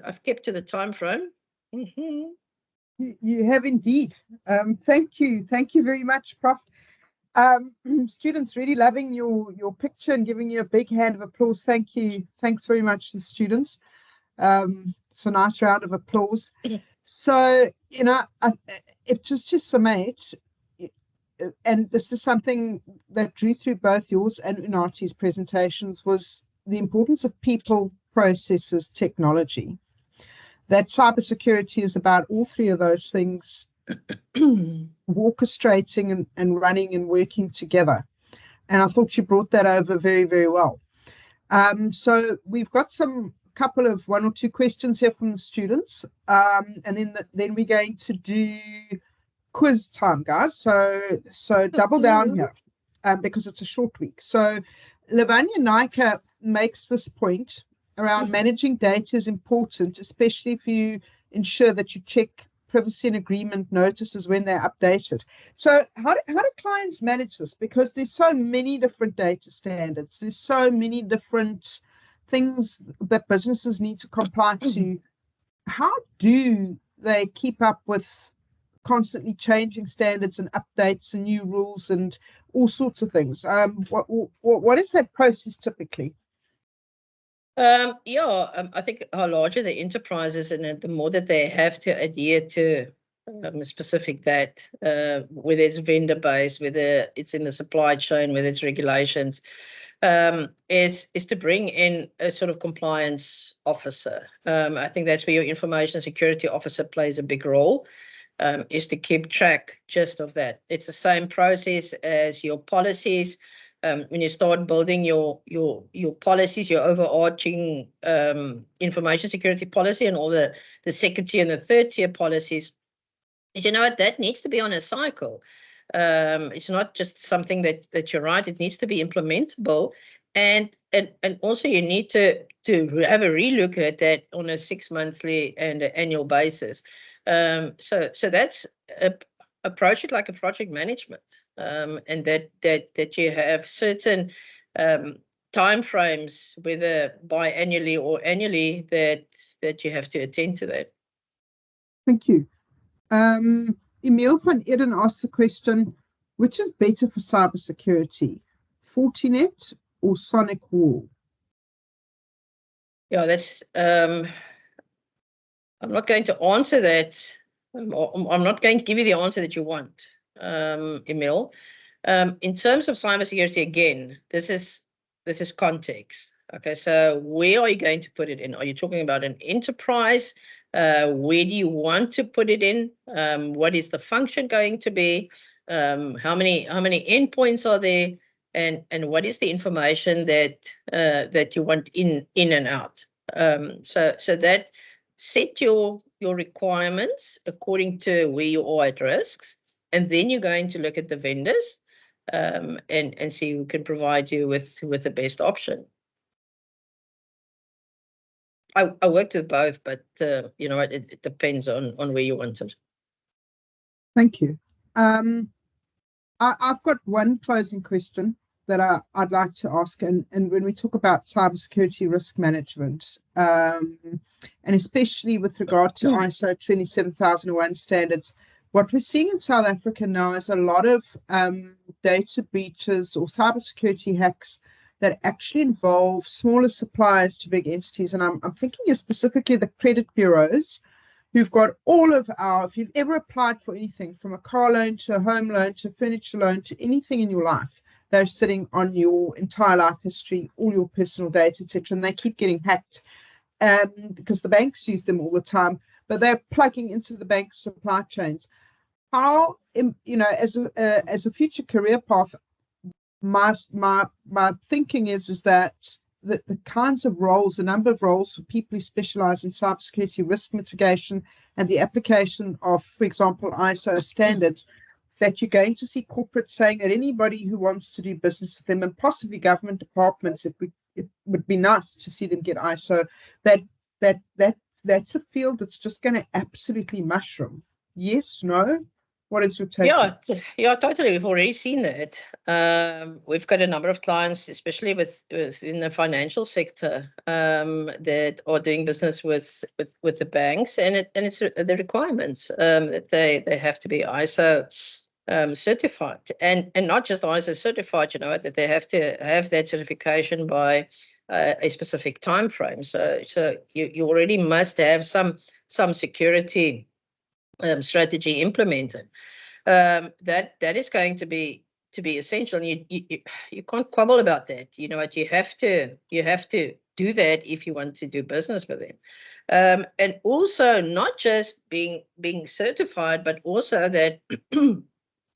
I've kept to the time frame. You have indeed. Thank you very much, Prof. Students really loving your picture and giving you a big hand of applause. Thank you. Thanks very much to the students. It's a nice round of applause. So, it just to summate, and this is something that drew through both yours and Unati's presentations, was the importance of people, processes, technology. That cybersecurity is about all three of those things orchestrating and running and working together. And I thought you brought that over very, very well. So we've got couple of one or two questions here from the students. And then we're going to do quiz time, guys. So double down here because it's a short week. So Lavanya Naika makes this point around managing data is important, especially if you ensure that you check privacy and agreement notices when they're updated. So how do clients manage this? Because there's so many different data standards. There's so many different things that businesses need to comply to. How do they keep up with constantly changing standards and updates and new rules and all sorts of things? What is that process typically? I think how larger the enterprises and the more that they have to adhere to specific that, whether it's vendor based, whether it's in the supply chain, whether it's regulations, is to bring in a sort of compliance officer. I think that's where your information security officer plays a big role, is to keep track just of that. It's the same process as your policies. When you start building your policies, your overarching information security policy and all the second tier and the third tier policies, is that needs to be on a cycle. It's not just something that you're right. It needs to be implementable, and also you need to have a relook at that on a 6 monthly and an annual basis. So that's approach it like a project management, and that you have certain time frames, whether biannually or annually, that you have to attend to that. Thank you. Emil van Eden asks the question, which is better for cybersecurity, Fortinet or Sonic Wall? Yeah, that's I'm not going to answer that. I'm not going to give you the answer that you want, Emil. In terms of cybersecurity, again, this is context. Okay, so where are you going to put it in? Are you talking about an enterprise? Where do you want to put it in? What is the function going to be? How many endpoints are there? And what is the information that you want in and out? So that set your requirements according to where you are at risks, and then you're going to look at the vendors and see who can provide you with the best option. I worked with both, but it depends on where you want it. Thank you. I've got one closing question that I'd like to ask, and when we talk about cybersecurity risk management, and especially with regard to ISO 27001 standards, what we're seeing in South Africa now is a lot of data breaches or cybersecurity hacks that actually involve smaller suppliers to big entities. And I'm thinking of specifically the credit bureaus who've got all of if you've ever applied for anything from a car loan to a home loan to a furniture loan to anything in your life, they're sitting on your entire life history, all your personal data, etc. And they keep getting hacked because the banks use them all the time, but they're plugging into the bank supply chains. How, as a future career path, my thinking is that the kinds of roles, the number of roles for people who specialize in cybersecurity risk mitigation and the application of, for example, ISO standards, that you're going to see corporates saying that anybody who wants to do business with them, and possibly government departments, it would be nice to see them get ISO. That's a field that's just going to absolutely mushroom. Yes, no? What is your take? Yeah, totally. We've already seen that. We've got a number of clients, especially within the financial sector, that are doing business with the banks, and it's the requirements that they have to be ISO certified, and not just ISO certified, that they have to have that certification by a specific time frame. So you already must have some security strategy implemented. That is going to be essential. And you can't quibble about that. You know what? You have to do that if you want to do business with them. And also not just being certified, but also that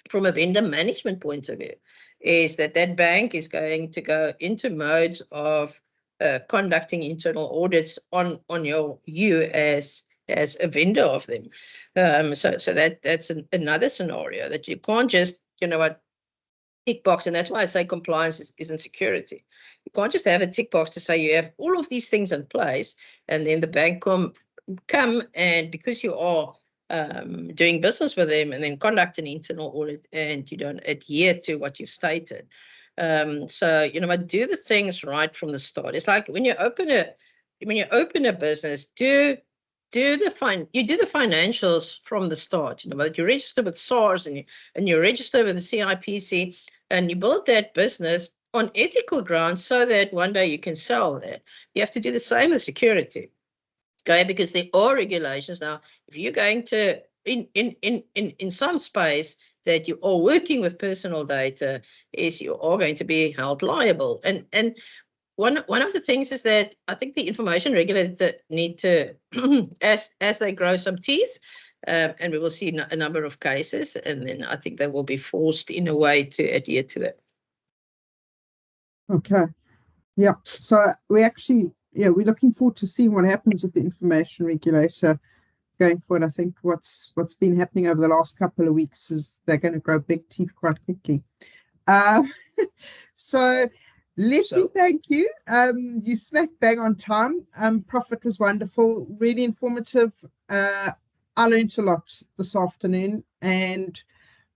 from a vendor management point of view, is that bank is going to go into modes of conducting internal audits on you as a vendor of them. So that's another scenario that you can't just, tick box. And that's why I say compliance isn't security. You can't just have a tick box to say you have all of these things in place, and then the bank come and because you are doing business with them and then conduct an internal audit and you don't adhere to what you've stated. So, do the things right from the start. It's like when you open a business, you do the financials from the start. That you register with SARS and you register with the CIPC, and you build that business on ethical grounds so that one day you can sell that. You have to do the same with security. Okay, because there are regulations now. If you're going to in some space that you are working with personal data, is you are going to be held liable. And one of the things is that I think the information regulators need to, as they grow some teeth, and we will see a number of cases, and then I think they will be forced in a way to adhere to that. Okay. Yeah. So we're looking forward to seeing what happens with the information regulator going forward. I think what's been happening over the last couple of weeks is they're going to grow big teeth quite quickly. So let me thank you. You smacked bang on time. Profit was wonderful, really informative. I learned a lot this afternoon, and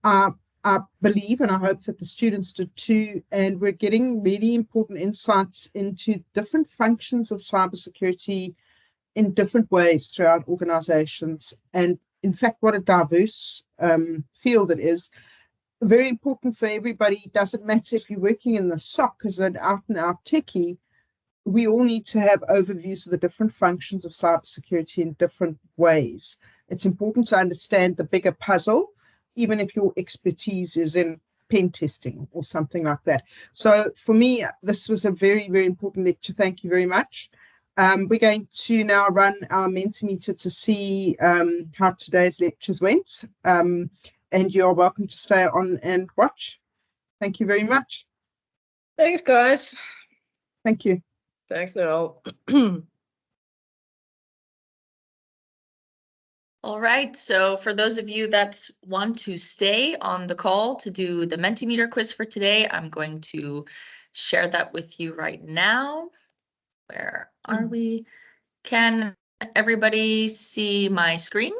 I believe and I hope that the students did too. And we're getting really important insights into different functions of cybersecurity in different ways throughout organizations. And in fact, what a diverse field it is. Very important for everybody. It doesn't matter if you're working in the SOC as an out and out techie. We all need to have overviews of the different functions of cybersecurity in different ways. It's important to understand the bigger puzzle, even if your expertise is in pen testing or something like that. So for me, this was a very, very important lecture. Thank you very much. We're going to now run our Mentimeter to see how today's lectures went. And you're welcome to stay on and watch. Thank you very much. Thanks, guys. Thank you. Thanks, Noel. All right, so for those of you that want to stay on the call to do the Mentimeter quiz for today, I'm going to share that with you right now. Where are we? Can everybody see my screen?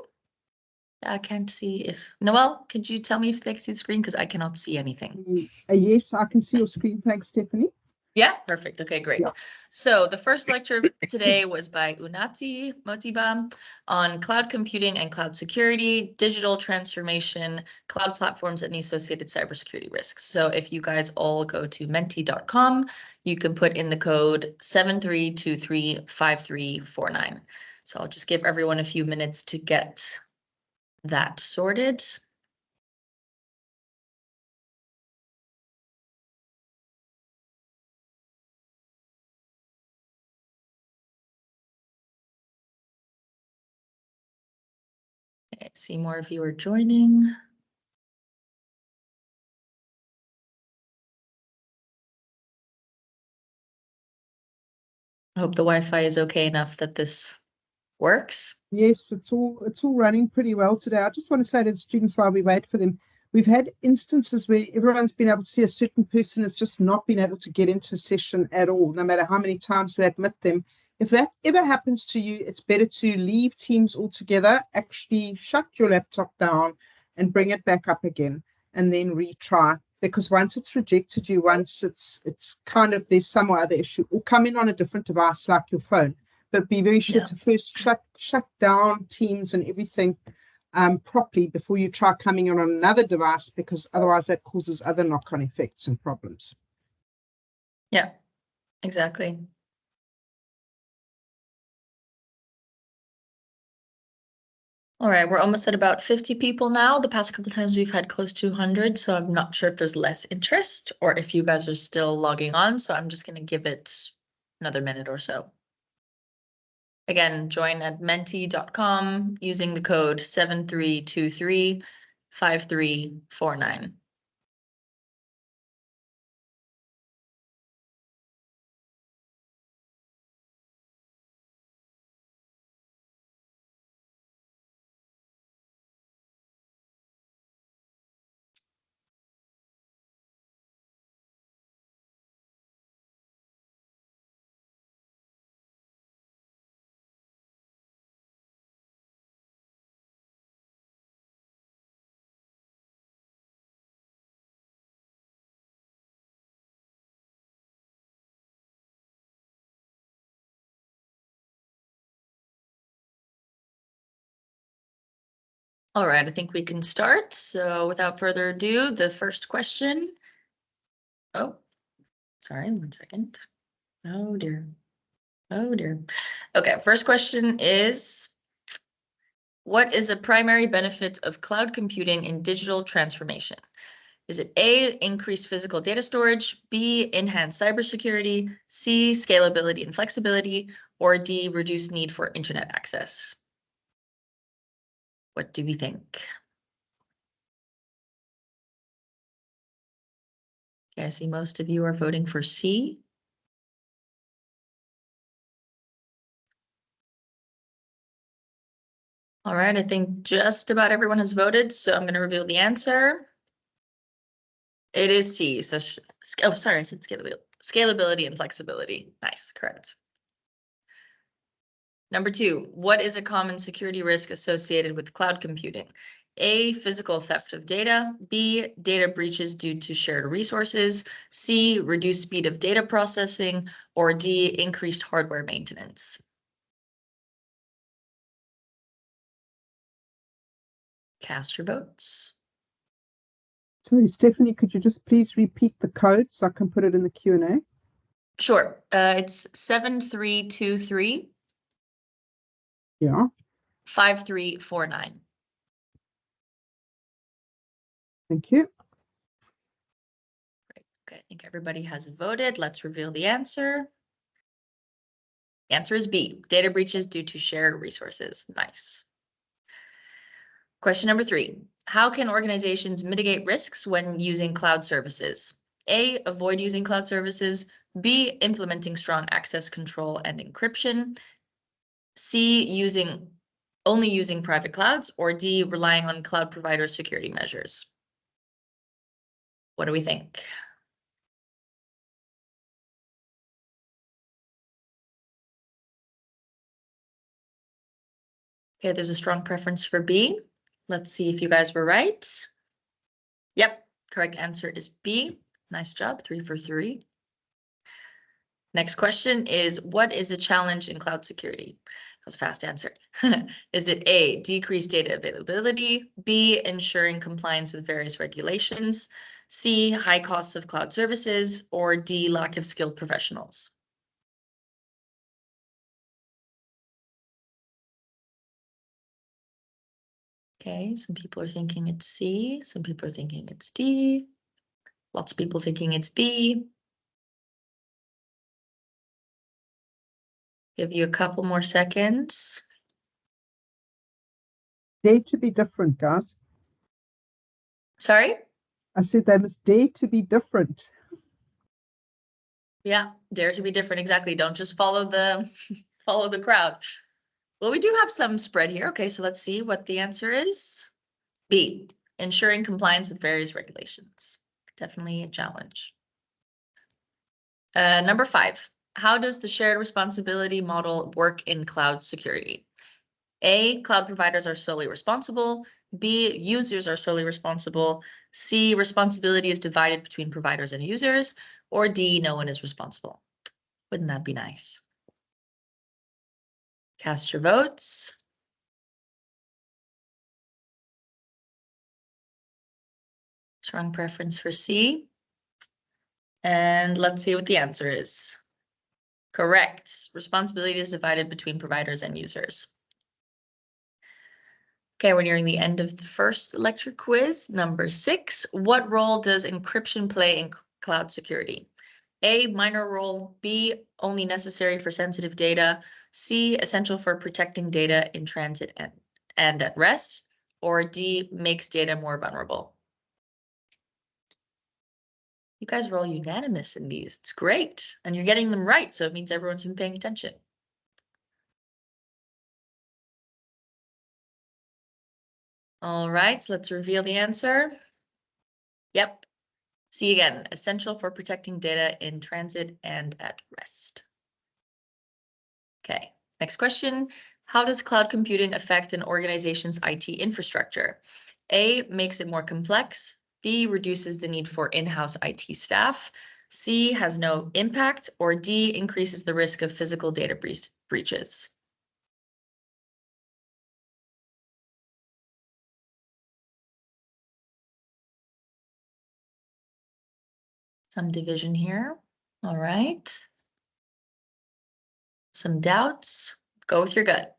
I can't see if... Noel, could you tell me if they can see the screen? Because I cannot see anything. Yes, I can see your screen. Thanks, Stephanie. Yeah, perfect. Okay, great. Yeah. So the first lecture today was by Unati Motiba on cloud computing and cloud security, digital transformation, cloud platforms, and the associated cybersecurity risks. So if you guys all go to menti.com, you can put in the code 73235349. So I'll just give everyone a few minutes to get that sorted. Okay, see more of you are joining. I hope the Wi-Fi is okay enough that this works. Yes, it's all running pretty well today. I just want to say to the students while we wait for them, We've had instances where everyone's been able to see a certain person has just not been able to get into a session at all, no matter how many times we admit them. If that ever happens to you, it's better to leave Teams altogether, actually shut your laptop down and bring it back up again and then retry. Because once it's rejected you, once it's kind of there's some other issue, or come in on a different device like your phone. But be very sure to first shut down Teams and everything properly before you try coming in on another device, because otherwise that causes other knock-on effects and problems. Yeah, exactly. All right, we're almost at about 50 people now. The past couple times we've had close to 100, so I'm not sure if there's less interest or if you guys are still logging on. So I'm just going to give it another minute or so. Again, join at menti.com using the code 73235349. All right, I think we can start. So without further ado, the first question. Oh, sorry, 1 second. Oh dear. Oh dear. Okay, first question is, what is a primary benefit of cloud computing in digital transformation? Is it A, increased physical data storage, B, enhanced cybersecurity, C, scalability and flexibility, or D, reduced need for internet access? What do we think? Okay, I see most of you are voting for C. All right, I think just about everyone has voted, so I'm going to reveal the answer. It is C. So, oh, sorry, I said scalability and flexibility. Nice, correct. Number 2, what is a common security risk associated with cloud computing? A, physical theft of data. B, data breaches due to shared resources. C, reduced speed of data processing. Or D, increased hardware maintenance. Cast your votes. Sorry, Stephanie, could you just please repeat the code so I can put it in the Q&A? Sure. It's 7323. Yeah. 5349. Thank you. Great. Okay, I think everybody has voted. Let's reveal the answer. The answer is B, data breaches due to shared resources. Nice. Question number 3. How can organizations mitigate risks when using cloud services? A, avoid using cloud services. B, implementing strong access control and encryption. C, only using private clouds. Or D, relying on cloud provider security measures. What do we think? Okay, there's a strong preference for B. Let's see if you guys were right. Yep, correct answer is B. Nice job, 3 for 3. Next question is, what is a challenge in cloud security? That was a fast answer. Is it A, decreased data availability, B, ensuring compliance with various regulations, C, high costs of cloud services, or D, lack of skilled professionals? Okay, some people are thinking it's C, some people are thinking it's D, lots of people thinking it's B. Give you a couple more seconds. Dare to be different, guys. Sorry? I said they must dare to be different. Yeah, dare to be different. Exactly. Don't just follow the follow the crowd. Well, we do have some spread here. Okay, so let's see what the answer is. B. ensuring compliance with various regulations. Definitely a challenge. Number 5, how does the shared responsibility model work in cloud security? A, cloud providers are solely responsible. B, users are solely responsible. C, responsibility is divided between providers and users. Or D, no one is responsible. Wouldn't that be nice? Cast your votes. Strong preference for C. And let's see what the answer is. Correct. Responsibility is divided between providers and users. Okay, we're nearing the end of the first lecture quiz. Number 6, what role does encryption play in cloud security? A, minor role. B, only necessary for sensitive data. C, essential for protecting data in transit and at rest. Or D, makes data more vulnerable. You guys are all unanimous in these. It's great. And you're getting them right, so it means everyone's been paying attention. All right, so let's reveal the answer. Yep. C again, essential for protecting data in transit and at rest. Okay, next question. How does cloud computing affect an organization's IT infrastructure? A, makes it more complex. B, reduces the need for in-house IT staff. C, has no impact. Or D, increases the risk of physical data breaches. Some division here. All right. Some doubts. Go with your gut.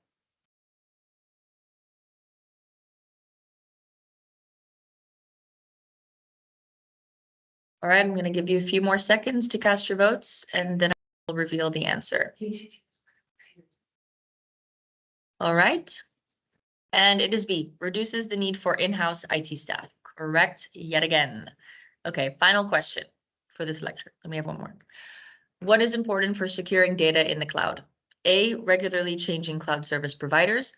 All right, I'm going to give you a few more seconds to cast your votes, and then I'll reveal the answer. All right. And it is B, reduces the need for in-house IT staff. Correct yet again. Okay, final question for this lecture. Let me have one more. What is important for securing data in the cloud? A, regularly changing cloud service providers.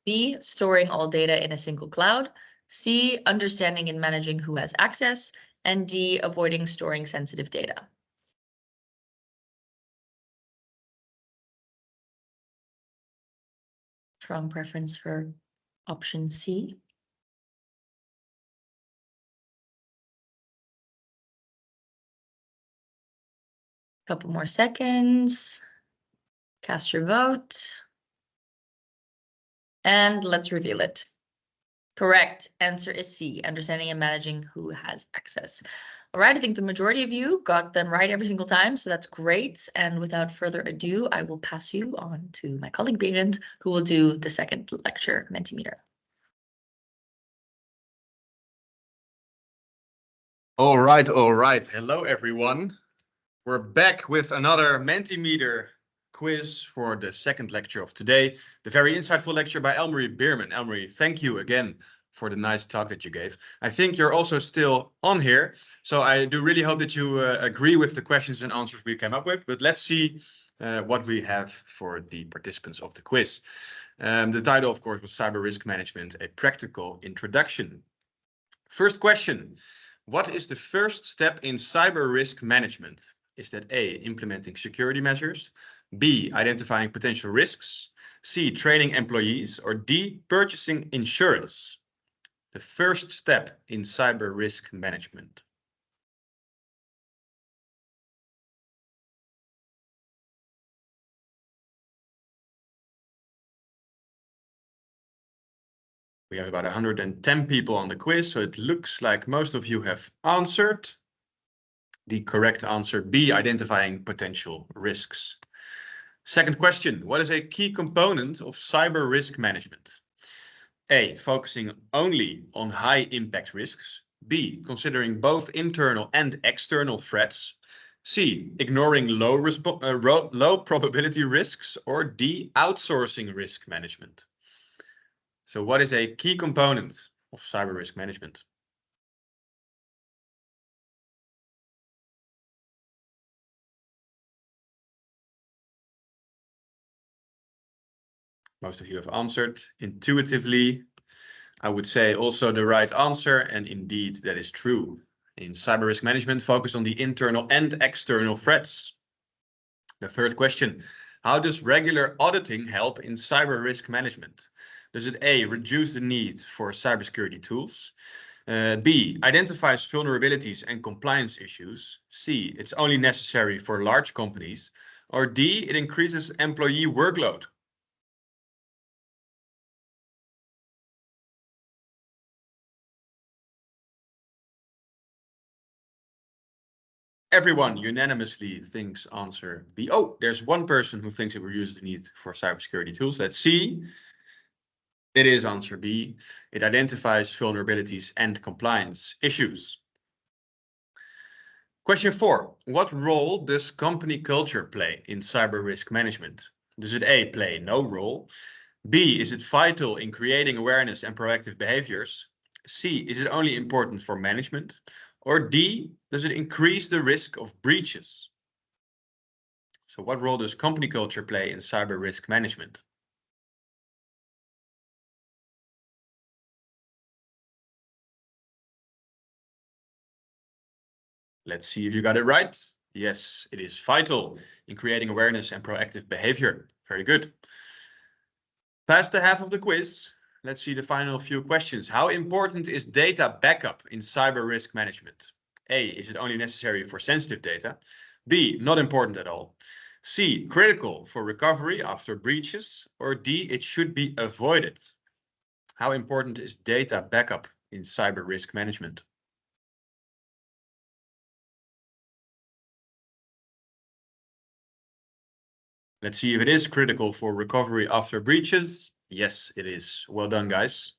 B, storing all data in a single cloud. C, understanding and managing who has access. And D, avoiding storing sensitive data. Strong preference for option C. Couple more seconds. Cast your vote. And let's reveal it. Correct answer is C, understanding and managing who has access. All right, I think the majority of you got them right every single time, so that's great. And without further ado, I will pass you on to my colleague Biermann, who will do the second lecture, Mentimeter. All right. Hello, everyone. We're back with another Mentimeter quiz for the second lecture of today. The very insightful lecture by Elmarie Biermann. Elmarie, thank you again for the nice talk that you gave. I think you're also still on here, so I do really hope that you agree with the questions and answers we came up with. But let's see what we have for the participants of the quiz. The title, of course, was Cyber Risk Management, a Practical Introduction. First question. What is the first step in cyber risk management? Is that A, implementing security measures, B, identifying potential risks, C, training employees, or D, purchasing insurance? The first step in cyber risk management. We have about 110 people on the quiz, so it looks like most of you have answered. The correct answer, B, identifying potential risks. Second question, what is a key component of cyber risk management? A, focusing only on high impact risks. B, considering both internal and external threats. C, ignoring low probability risks. Or D, outsourcing risk management. So what is a key component of cyber risk management? Most of you have answered intuitively. I would say also the right answer, and indeed that is true. In cyber risk management, focus on the internal and external threats. The third question, how does regular auditing help in cyber risk management? Does it A, reduce the need for cybersecurity tools? B, identifies vulnerabilities and compliance issues. C, it's only necessary for large companies. Or D, it increases employee workload. Everyone unanimously thinks answer B. Oh, there's one person who thinks it reduces the need for cybersecurity tools. Let's see. It is answer B. It identifies vulnerabilities and compliance issues. Question 4. What role does company culture play in cyber risk management? Does it A, play no role? B, is it vital in creating awareness and proactive behaviors? C, is it only important for management? Or D, does it increase the risk of breaches? So what role does company culture play in cyber risk management? Let's see if you got it right. Yes, it is vital in creating awareness and proactive behavior. Very good. Past the half of the quiz, let's see the final few questions. How important is data backup in cyber risk management? A, is it only necessary for sensitive data? B, not important at all. C, critical for recovery after breaches? Or D, it should be avoided? How important is data backup in cyber risk management? Let's see if it is critical for recovery after breaches. Yes, it is. Well done, guys.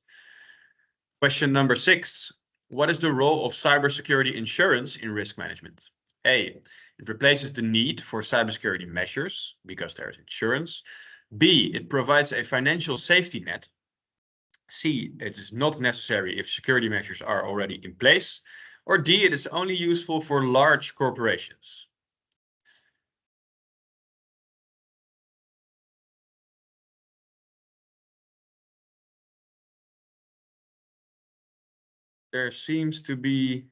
Question number 6. What is the role of cybersecurity insurance in risk management? A, it replaces the need for cybersecurity measures because there is insurance. B, it provides a financial safety net. C, it is not necessary if security measures are already in place. Or D, it is only useful for large corporations. There seems to be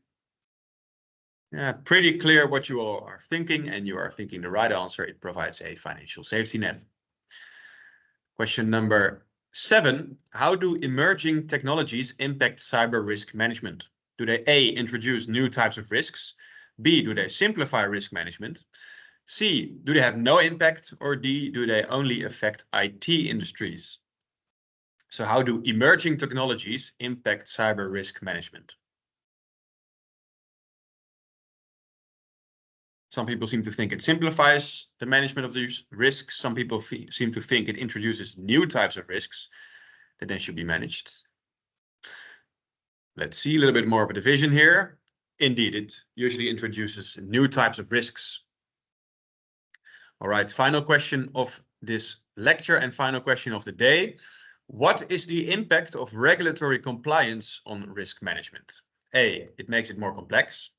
pretty clear what you all are thinking, and you are thinking the right answer. It provides a financial safety net. Question number 7. How do emerging technologies impact cyber risk management? Do they A, introduce new types of risks? B, do they simplify risk management? C, do they have no impact? Or D, do they only affect IT industries? So how do emerging technologies impact cyber risk management? Some people seem to think it simplifies the management of these risks. Some people seem to think it introduces new types of risks that then should be managed. Let's see a little bit more of a division here. Indeed, it usually introduces new types of risks. All right, final question of this lecture and final question of the day. What is the impact of regulatory compliance on risk management? A, it makes it more complex.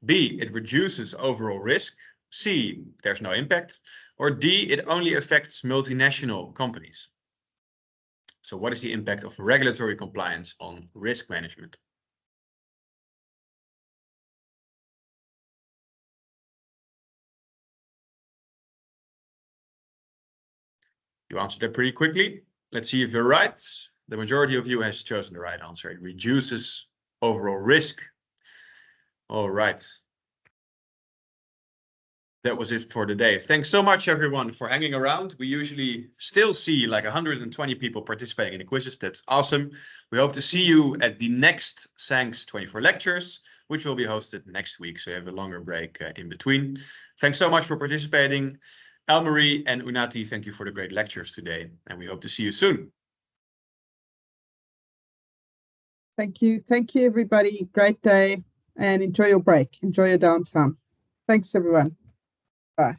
B, it reduces overall risk. C, there's no impact. Or D, it only affects multinational companies. So what is the impact of regulatory compliance on risk management? You answered that pretty quickly. Let's see if you're right. The majority of you has chosen the right answer. It reduces overall risk. All right. That was it for the day. Thanks so much, everyone, for hanging around. We usually still see like 120 people participating in the quizzes. That's awesome. We hope to see you at the next SANCS 24 lectures, which will be hosted next week. So you have a longer break in between. Thanks so much for participating. Elmarie and Unati, thank you for the great lectures today. And we hope to see you soon. Thank you. Thank you, everybody. Great day and enjoy your break. Enjoy your downtime. Thanks, everyone. Bye.